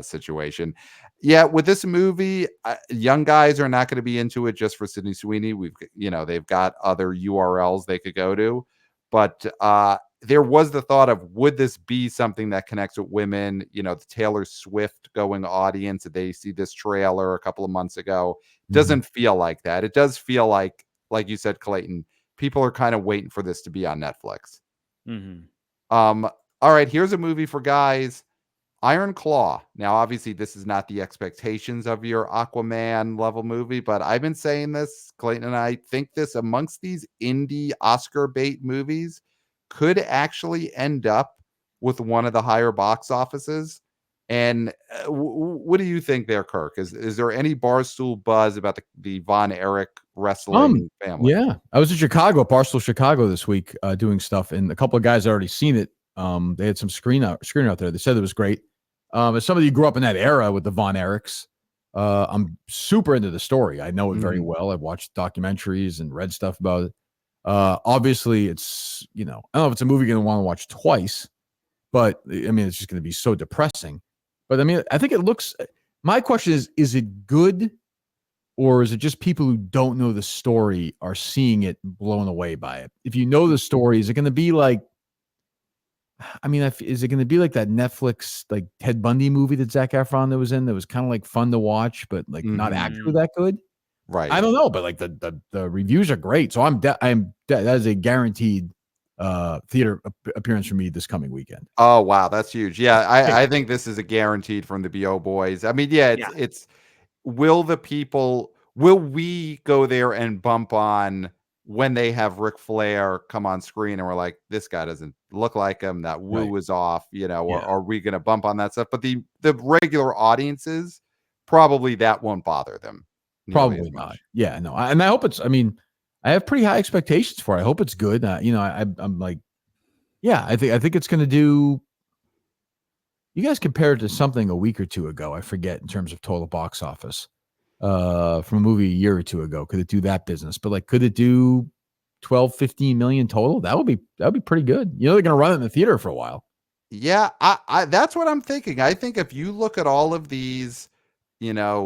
situation. Yeah, with this movie, young guys are not going to be into it just for Sydney Sweeney. They've got other URLs they could go to, but there was the thought of, would this be something that connects with women? The Taylor Swift going audience, they see this trailer a couple of months ago. Doesn't feel like that. It does feel like you said, Clayton, people are kind of waiting for this to be on Netflix. All right, here's a movie for guys. Iron Claw. Now, obviously, this is not the expectations of your Aquaman level movie, but I've been saying this, Clayton and I think this amongst these indie Oscar bait movies could actually end up with one of the higher box offices. And what do you think there, Kirk? Is there any Barstool buzz about the Von Erich wrestling family? Yeah, I was in Chicago, Barstool Chicago this week, doing stuff, and a couple of guys had already seen it. They had some screen out there. They said it was great. As somebody who grew up in that era with the Von Erichs, I'm super into the story. I know it very well. I've watched documentaries and read stuff about it. Obviously, it's, I don't know if it's a movie you're going to want to watch twice, but I mean, it's just going to be so depressing. But I mean, I think it looks, my question is it good, or is it just people who don't know the story are seeing it blown away by it? If you know the story, is it going to be like, is it going to be like that Netflix, like Ted Bundy movie that Zac Efron that was in, that was kind of like fun to watch, but like not actually that good? Right. I don't know, but like the reviews are great. So that is a guaranteed theater appearance for me this coming weekend. Oh, wow. That's huge. Yeah. I think this is a guaranteed from the BO boys. I mean, it's will we go there and bump on when they have Ric Flair come on screen and we're like, this guy doesn't look like him, that woo is off, or are we going to bump on that stuff? But the regular audiences, probably that won't bother them. Probably not. Yeah, no. I hope it's, I have pretty high expectations for it. I hope it's good. I'm like, I think it's going to do. You guys compared it to something a week or two ago, I forget, in terms of total box office, from a movie a year or two ago. Could it do that business? But like, could it do 12, 15 million total? That would be pretty good. They're going to run it in the theater for a while. Yeah, I that's what I'm thinking. I think if you look at all of these,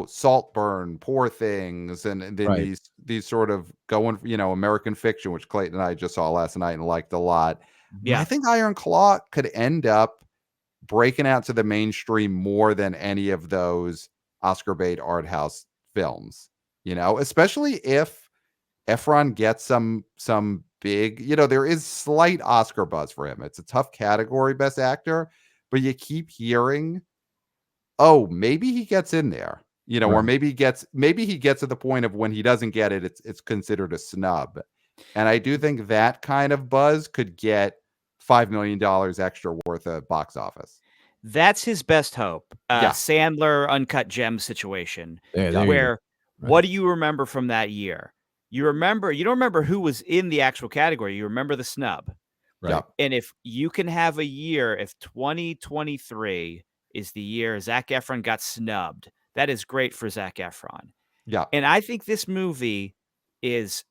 Saltburn, Poor Things, and then these sort of going, American Fiction, which Clayton and I just saw last night and liked a lot. Yeah, I think Iron Claw could end up breaking out to the mainstream more than any of those Oscar bait art house films. Especially if Efron gets some big, there is slight Oscar buzz for him. It's a tough category, Best Actor, but you keep hearing, oh, maybe he gets in there, or maybe he gets to the point of when he doesn't get it, it's considered a snub. And I do think that kind of buzz could get $5 million extra worth of box office. That's his best hope. Sandler Uncut Gems situation, where what do you remember from that year? You don't remember who was in the actual category. You remember the snub. Right. And if you can have a year, if 2023 is the year Zac Efron got snubbed, that is great for Zac Efron. Yeah. And I think this movie is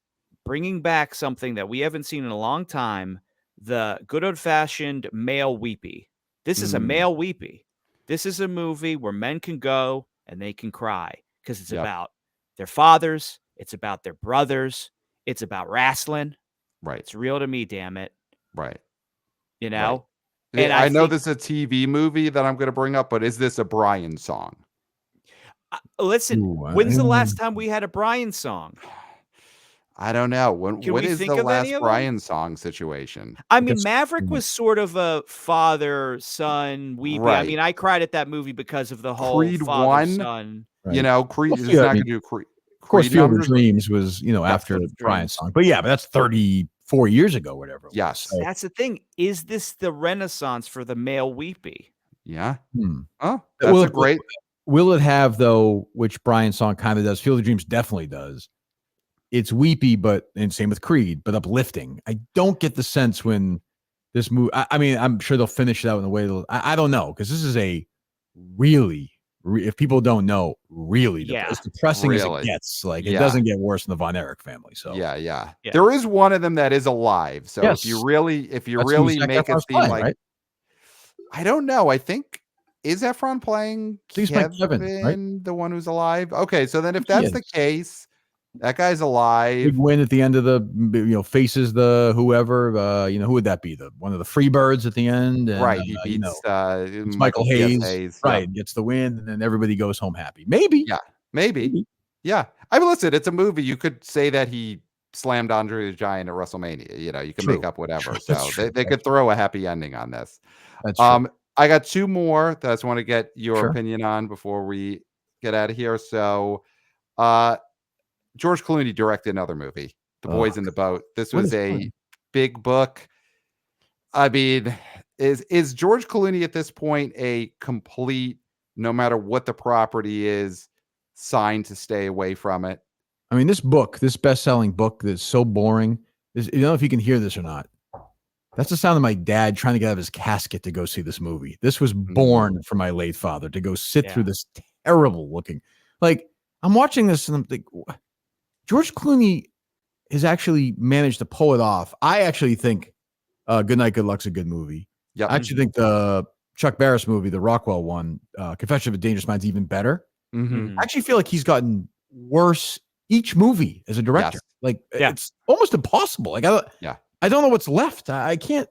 bringing back something that we haven't seen in a long time, the good old-fashioned male weepy. This is a male weepy. This is a movie where men can go and they can cry because it's about their fathers. It's about their brothers. It's about wrestling. Right. It's real to me, damn it. Right. Right. And I know this is a TV movie that I'm going to bring up, but is this a Brian song? Listen, when's the last time we had a Brian song? I don't know. When is the last Brian song situation? I mean, Maverick was sort of a father-son weepy. Right. I cried at that movie because of the whole Creed father-son. Right. Creed is not going to do Creed. Of course, Field of Dreams was, after Brian's song. But but that's 34 years ago, whatever. Yes. So. That's the thing. Is this the renaissance for the male weepy? Yeah. Oh, that's a great. Will it have, though, which Brian's song kind of does, Field of Dreams definitely does. It's weepy, and same with Creed, but uplifting. I don't get the sense when this movie. I mean, I'm sure they'll finish it out in the way I don't know, because this is a really, if people don't know, really, as depressing as it gets. Like it doesn't get worse in the Von Erich family. So yeah. There is one of them that is alive. So if you really make it seem like, right? I don't know. I think is Efron playing Kevin, right? the one who's alive? Okay, so then if that's the case, that guy's alive. Big win at the end of the, faces the whoever, who would that be? One of the Freebirds at the end. And, right. He beats it's Michael Hayes. Right. Gets the win, and then everybody goes home happy. Maybe. Yeah. Maybe. Yeah. I mean, listen, it's a movie. You could say that he slammed Andre the Giant at WrestleMania. You can make up whatever. So they could throw a happy ending on this. That's true. I got two more that I just want to get your opinion on before we get out of here. So George Clooney directed another movie, The Boys in the Boat. This was a big book. I mean, is George Clooney at this point a complete, no matter what the property is, sign to stay away from it? I mean, this best-selling book that's so boring. You don't know if you can hear this or not. That's the sound of my dad trying to get out of his casket to go see this movie. This was born for my late father to go sit through this terrible looking. Like, I'm watching this and I'm like, George Clooney has actually managed to pull it off. I actually think Good Night, Good Luck's a good movie. Yep. I actually think the Chuck Barris movie, the Rockwell one, Confession of a Dangerous Mind, is even better. I actually feel like he's gotten worse each movie as a director. Like, it's almost impossible. Like, I don't know what's left. I can't.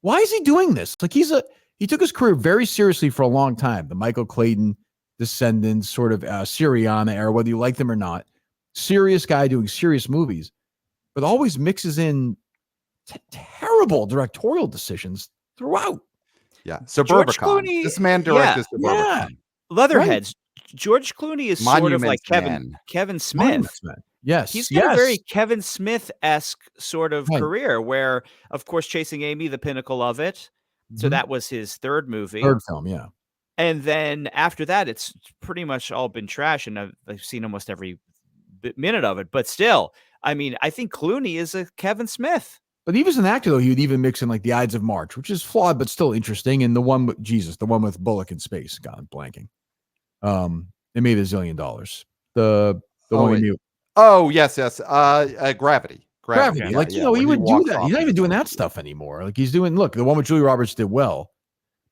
Why is he doing this? Like, he took his career very seriously for a long time. The Michael Clayton Descendants, sort of Syriana era, whether you like them or not. Serious guy doing serious movies, but always mixes in terrible directorial decisions throughout. Yeah. Suburbicon. This man directed Suburbicon. Leatherheads. George Clooney is sort of like Kevin Smith. Yes. He's got a very Kevin Smith-esque sort of career where, of course, Chasing Amy, the pinnacle of it. So that was his third movie. Third film, yeah. And then after that, it's pretty much all been trash. And I've seen almost every minute of it. But still, I mean, I think Clooney is a Kevin Smith. But he was an actor, though. He would even mix in like The Ides of March, which is flawed, but still interesting. And the one with Bullock in space. God, I'm blanking. It made $1 zillion. The one he knew. Oh, yes. Gravity. Gravity. Like, he would do that. He's not even doing that stuff anymore. Like, he's doing, the one with Julia Roberts did well.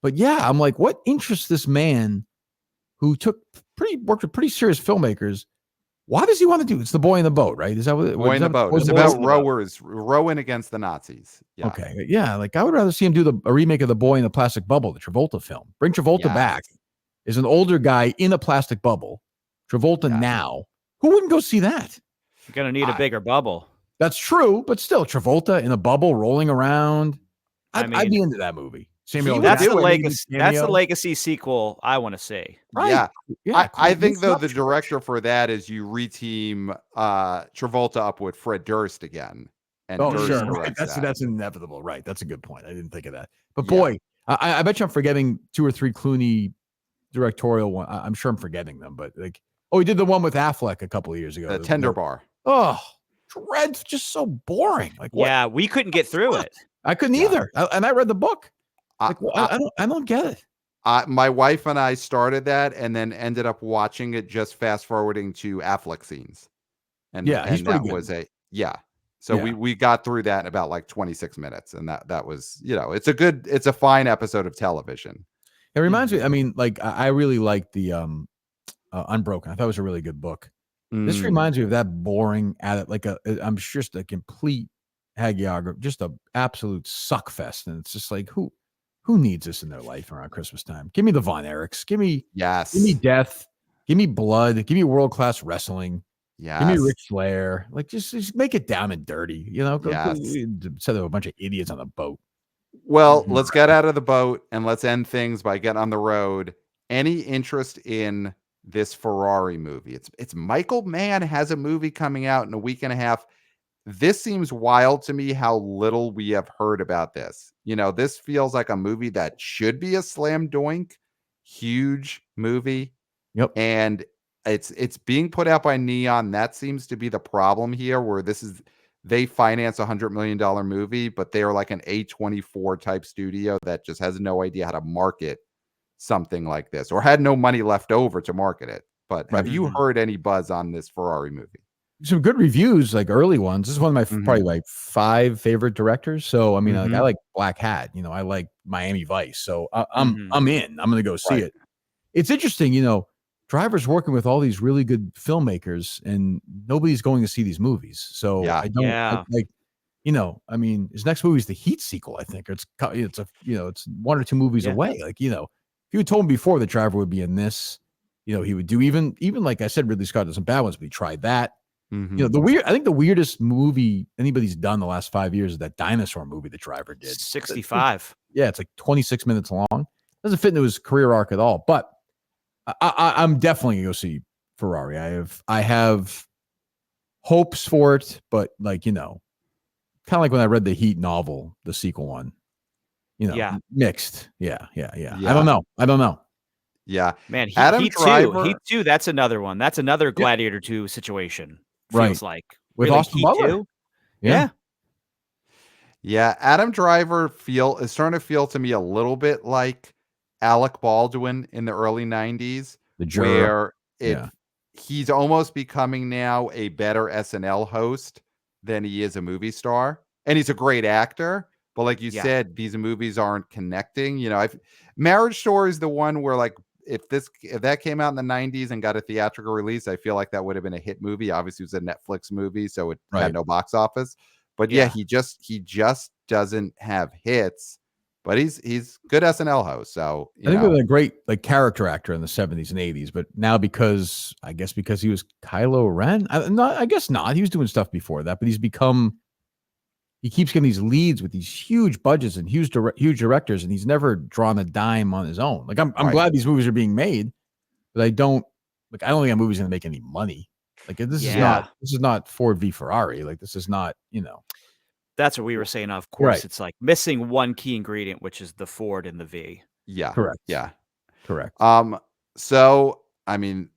But yeah, I'm like, what interests this man who worked with pretty serious filmmakers? Why does he want to do? It's The Boy in the Boat, right? Is that what? Boy in the Boat. It's about rowers rowing against the Nazis. Yeah. Okay. Yeah. Like, I would rather see him do a remake of The Boy in the Plastic Bubble, the Travolta film. Bring Travolta back. Is an older guy in a plastic bubble. Travolta now. Who wouldn't go see that? You're gonna need a bigger bubble. That's true, but still, Travolta in a bubble rolling around. I'd be into that movie. That's the legacy sequel I want to see. Right. Yeah. I think though the director for that is you reteam Travolta up with Fred Durst again. And sure. Right. That's inevitable. Right. That's a good point. I didn't think of that. But boy, I bet you I'm forgetting 2 or 3 Clooney directorial one. I'm sure I'm forgetting them, but like, he did the one with Affleck a couple of years ago. The Tender Bar. Oh, just so boring. Like, what? Yeah, we couldn't get through it. I couldn't either. And I read the book. Like, I don't get it. My wife and I started that and then ended up watching it just fast forwarding to Affleck scenes. And he's that good. was So we got through that in about like 26 minutes. And that was, it's a fine episode of television. It reminds me, I mean, like, I really liked the Unbroken. I thought it was a really good book. This reminds me of that boring, I'm just a complete hagiography, just an absolute suck fest. And it's just like, who needs this in their life around Christmas time? Give me the Von Erichs. Give me death. Give me blood. Give me world-class wrestling. Yes. Give me Ric Flair. Like, just make it down and dirty, instead of a bunch of idiots on the boat. Well, let's get out of the boat and let's end things by getting on the road. Any interest in this Ferrari movie? It's Michael Mann has a movie coming out in a week and a half. This seems wild to me how little we have heard about this. This feels like a movie that should be a slam dunk, huge movie. Yep. And it's being put out by Neon. That seems to be the problem here, where this is they finance $100 million movie, but they are like an A24 type studio that just has no idea how to market something like this, or had no money left over to market it. But have you heard any buzz on this Ferrari movie? Some good reviews, like early ones. This is one of my probably like 5 favorite directors. So I mean, like I like Black Hat. You know, I like Miami Vice. So I'm in. I'm going to go see it. It's interesting, you know. Driver's working with all these really good filmmakers, and nobody's going to see these movies. So I don't like, you know. I mean, his next movie is the Heat sequel. I think it's a, you know, it's 1 or 2 movies away. Like, you know, if you had told me before the Driver would be in this, you know, he would do even like I said, Ridley Scott does some bad ones, but he tried that. You know, I think the weirdest movie anybody's done the last 5 years is that dinosaur movie the Driver did. 65. Yeah, it's like 26 minutes long. Doesn't fit into his career arc at all. But I'm definitely gonna go see Ferrari. I have hopes for it, but like, you know, kind of like when I read the Heat novel, the sequel one, you know, mixed. Yeah. I don't know. Yeah, man. Adam Driver. Heat 2. That's another one. That's another Gladiator 2 situation. Feels like with really, Austin Butler. Yeah. Adam Driver is starting to feel to me a little bit like Alec Baldwin in the early 90s, where he's almost becoming now a better SNL host than he is a movie star. And he's a great actor, but like you said, these movies aren't connecting. You know, Marriage Story is the one where, like, if that came out in the 90s and got a theatrical release, I feel like that would have been a hit movie. Obviously, it was a Netflix movie, so it had no box office. But he just doesn't have hits. But he's good SNL host. So I think he was a great like character actor in the 70s and 80s. But now because he was Kylo Ren, I guess not. He was doing stuff before that, but he keeps getting these leads with these huge budgets and huge directors, and he's never drawn a dime on his own. Like I'm glad these movies are being made, but I don't think a movie's going to make any money. Like this is not Ford v Ferrari. Like this is not, you know. That's what we were saying. Of course, it's like missing one key ingredient, which is the Ford and the V. Yeah. Correct. Yeah. Correct. So, I mean,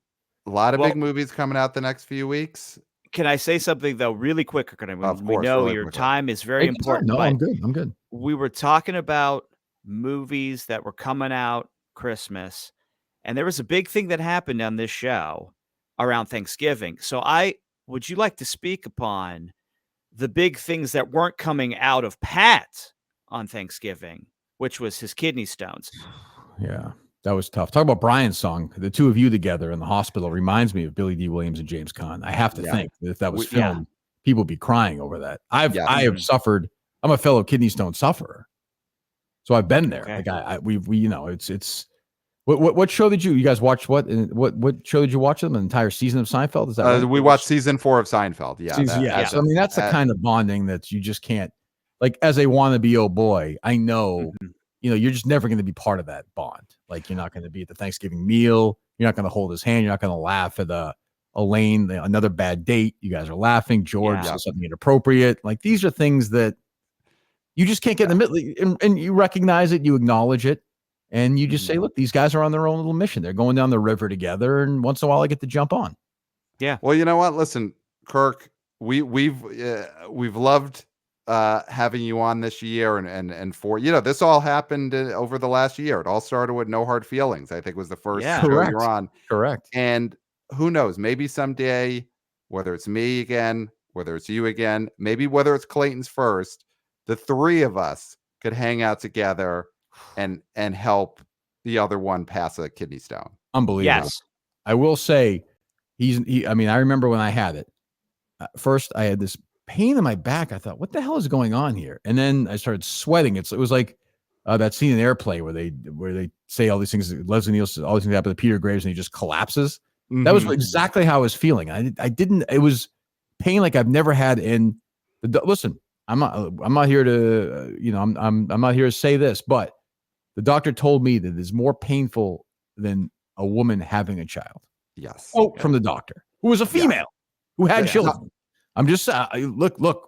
a lot of big movies coming out the next few weeks. Can I say something though, really quick? We know really your quickly. Time is very important. No, I'm good. I'm good. We were talking about movies that were coming out Christmas, and there was a big thing that happened on this show around Thanksgiving. So would you like to speak upon the big things that weren't coming out of Pat on Thanksgiving, which was his kidney stones? Yeah, that was tough. Talk about Brian's song. The two of you together in the hospital reminds me of Billy D. Williams and James Caan. I have to think that if that was filmed, people would be crying over that. I have suffered. I'm a fellow kidney stone sufferer, so I've been there. Okay. Like we you know, it's. What show did you guys watch? What show did you watch? Them an entire season of Seinfeld? Is that right? We watched season 4 of Seinfeld. So I mean, that's the kind of bonding that you just can't. Like as a wannabe oh boy, I know, you know, you're just never going to be part of that bond. Like you're not going to be at the Thanksgiving meal. You're not going to hold his hand. You're not going to laugh at Elaine, another bad date. You guys are laughing. George says something inappropriate. Like these are things that you just can't get in the middle, and you recognize it, you acknowledge it. And you just say, look, these guys are on their own little mission. They're going down the river together, and once in a while, I get to jump on. Yeah. Well, you know what? Listen, Kirk, we've loved having you on this year, and for this all happened over the last year. It all started with No Hard Feelings. I think was the first show you're on. Correct. And who knows? Maybe someday, whether it's me again, whether it's you again, maybe whether it's Clayton's first, the three of us could hang out together and help the other one pass a kidney stone. Unbelievable. Yes. I will say I mean, I remember when I had it. First, I had this pain in my back. I thought, what the hell is going on here? And then I started sweating. It was like that scene in Airplane where they say all these things. Leslie Nielsen, all these things happen to Peter Graves, and he just collapses. That was exactly how I was feeling. I didn't. It was pain like I've never had. Listen, I'm not here to I'm not here to say this, but the doctor told me that it's more painful than a woman having a child. Yes. From the doctor, who was a female, who had children. I'm just look.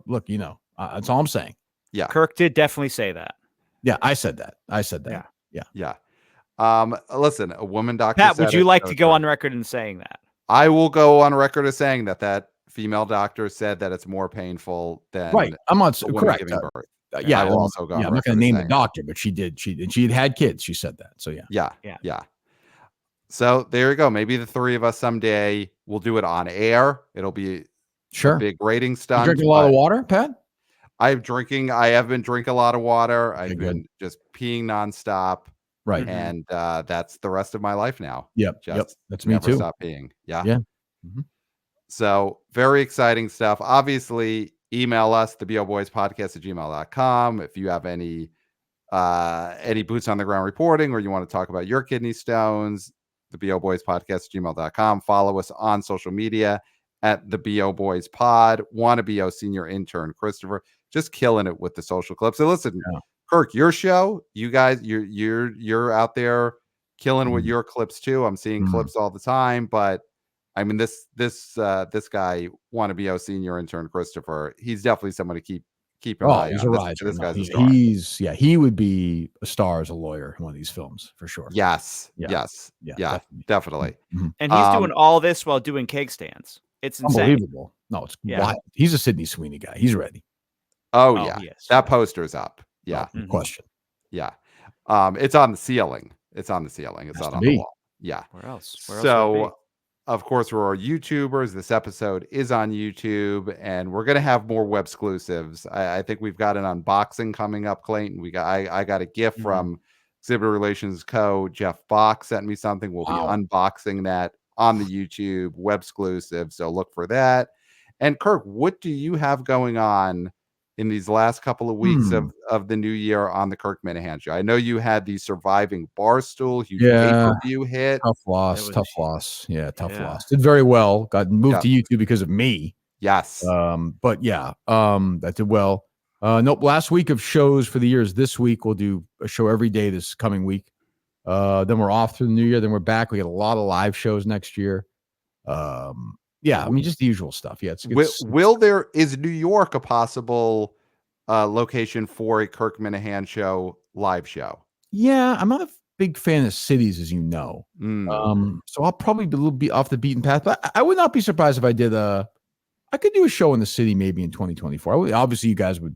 That's all I'm saying. Yeah. Kirk did definitely say that. Yeah, I said that. Yeah. Listen, a woman doctor. Pat, would you like to go on record in saying that? I will go on record as saying that female doctors said that it's more painful than Right. I'm not a woman correct. giving birth. Yeah, I will also go on I'm not record going to as name the saying that. doctor, but she did. She had kids. She said that. So Yeah. Yeah. So there you go. Maybe the three of us someday will do it on air. It'll be a sure. big rating You stunt. drinking a lot of water, Pat? I have been drinking a lot of water. Okay, I've good. been just peeing nonstop. Right. Mhm. And that's the rest of my life now. Yep. Just That's me never too. stop peeing. Yeah. Yeah. Mhm. So very exciting stuff. Obviously, email us, theboboyspodcast@gmail.com. If you have any boots on the ground reporting, or you want to talk about your kidney stones, theboboyspodcast@gmail.com. Follow us on social media at the BO Boys Pod. Wanna BO senior intern Christopher, just killing it with the social clips. So listen, Yeah. Kirk, your show, you guys, you're out there killing with your clips too. I'm seeing clips all the time, but I mean, this guy, wanna BO senior intern Christopher, he's definitely someone to keep an eye He's on. a riser. This No, guy's a star. he would be a star as a lawyer in one of these films for sure. Yes. Yeah. Yes. Yeah, Yeah. Definitely. Mhm. And he's doing all this while doing cake stands. It's insane. Unbelievable. No, it's Yeah. wild. He's a Sydney Sweeney guy. He's ready. Oh, Oh, yeah. he is. That poster's up. Yeah. No question. Yeah. It's on the ceiling. It's on the ceiling. It's Has not to on the be. wall. Yeah. Where else? Where else would it be? So, of course, we're YouTubers. This episode is on YouTube, and we're gonna have more web exclusives. I think we've got an unboxing coming up, Clayton. I got a gift from Exhibitor Relations Co. Jeff Bach sent me something. We'll be unboxing that on the YouTube web exclusive. So look for that. And Kirk, what do you have going on in these last couple of weeks of the new year on the Kirk Minihane show? I know you had the Surviving Barstool huge pay-per-view hit. Tough loss. was- Tough loss. Yeah, tough Yeah. loss. Did very well. Got moved to YouTube because of me. Yes. But yeah, that did well. Nope. Last week of shows for the years. This week we'll do a show every day this coming week. Then we're off through the new year. Then we're back. We got a lot of live shows next year. Yeah, I mean, just the usual stuff. Yeah, Is New York a possible location for a Kirk Minihane show live show? Yeah, I'm not a big fan of cities, as you know. So I'll probably be a little bit off the beaten path, but I would not be surprised if I did I could do a show in the city maybe in 2024. Obviously, you guys would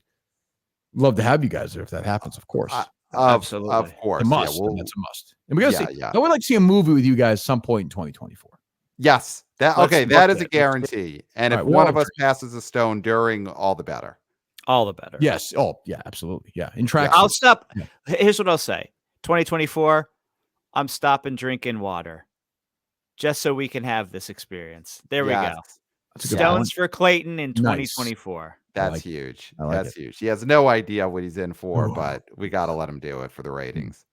love to have you guys there if that happens, of course. Absolutely. Of course. It's a must. Yeah, That's a must. And we gotta see. yeah. I would like to see a movie with you guys some point in 2024. Yes. That is a guarantee. And if one of us passes a stone during, all the better. All the better. Yes. Oh, yeah, absolutely. Yeah. In track. I'll stop. Yeah. Here's what I'll say. 2024, I'm stopping drinking water just so we can have this experience. There we go. Stones for Clayton in 2024. That's huge. Like That's huge. He has no idea what he's in for, but we got to let him do it for the ratings.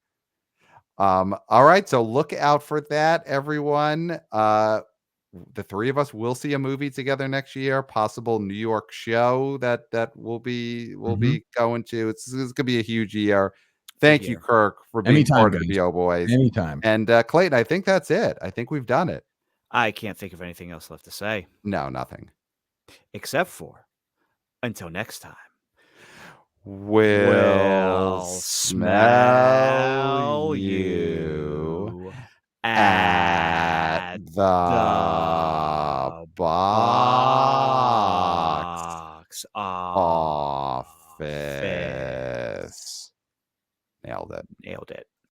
All right. So look out for that, everyone. The three of us will see a movie together next year, possible New York show that we'll be going to. It's gonna be a huge year. Thank you, Kirk, for being part of the BO Boys. Anytime. And Clayton, I think that's it. I think we've done it. I can't think of anything else left to say. No, nothing. Except for until next time. We'll smell you at the box office. Nailed it.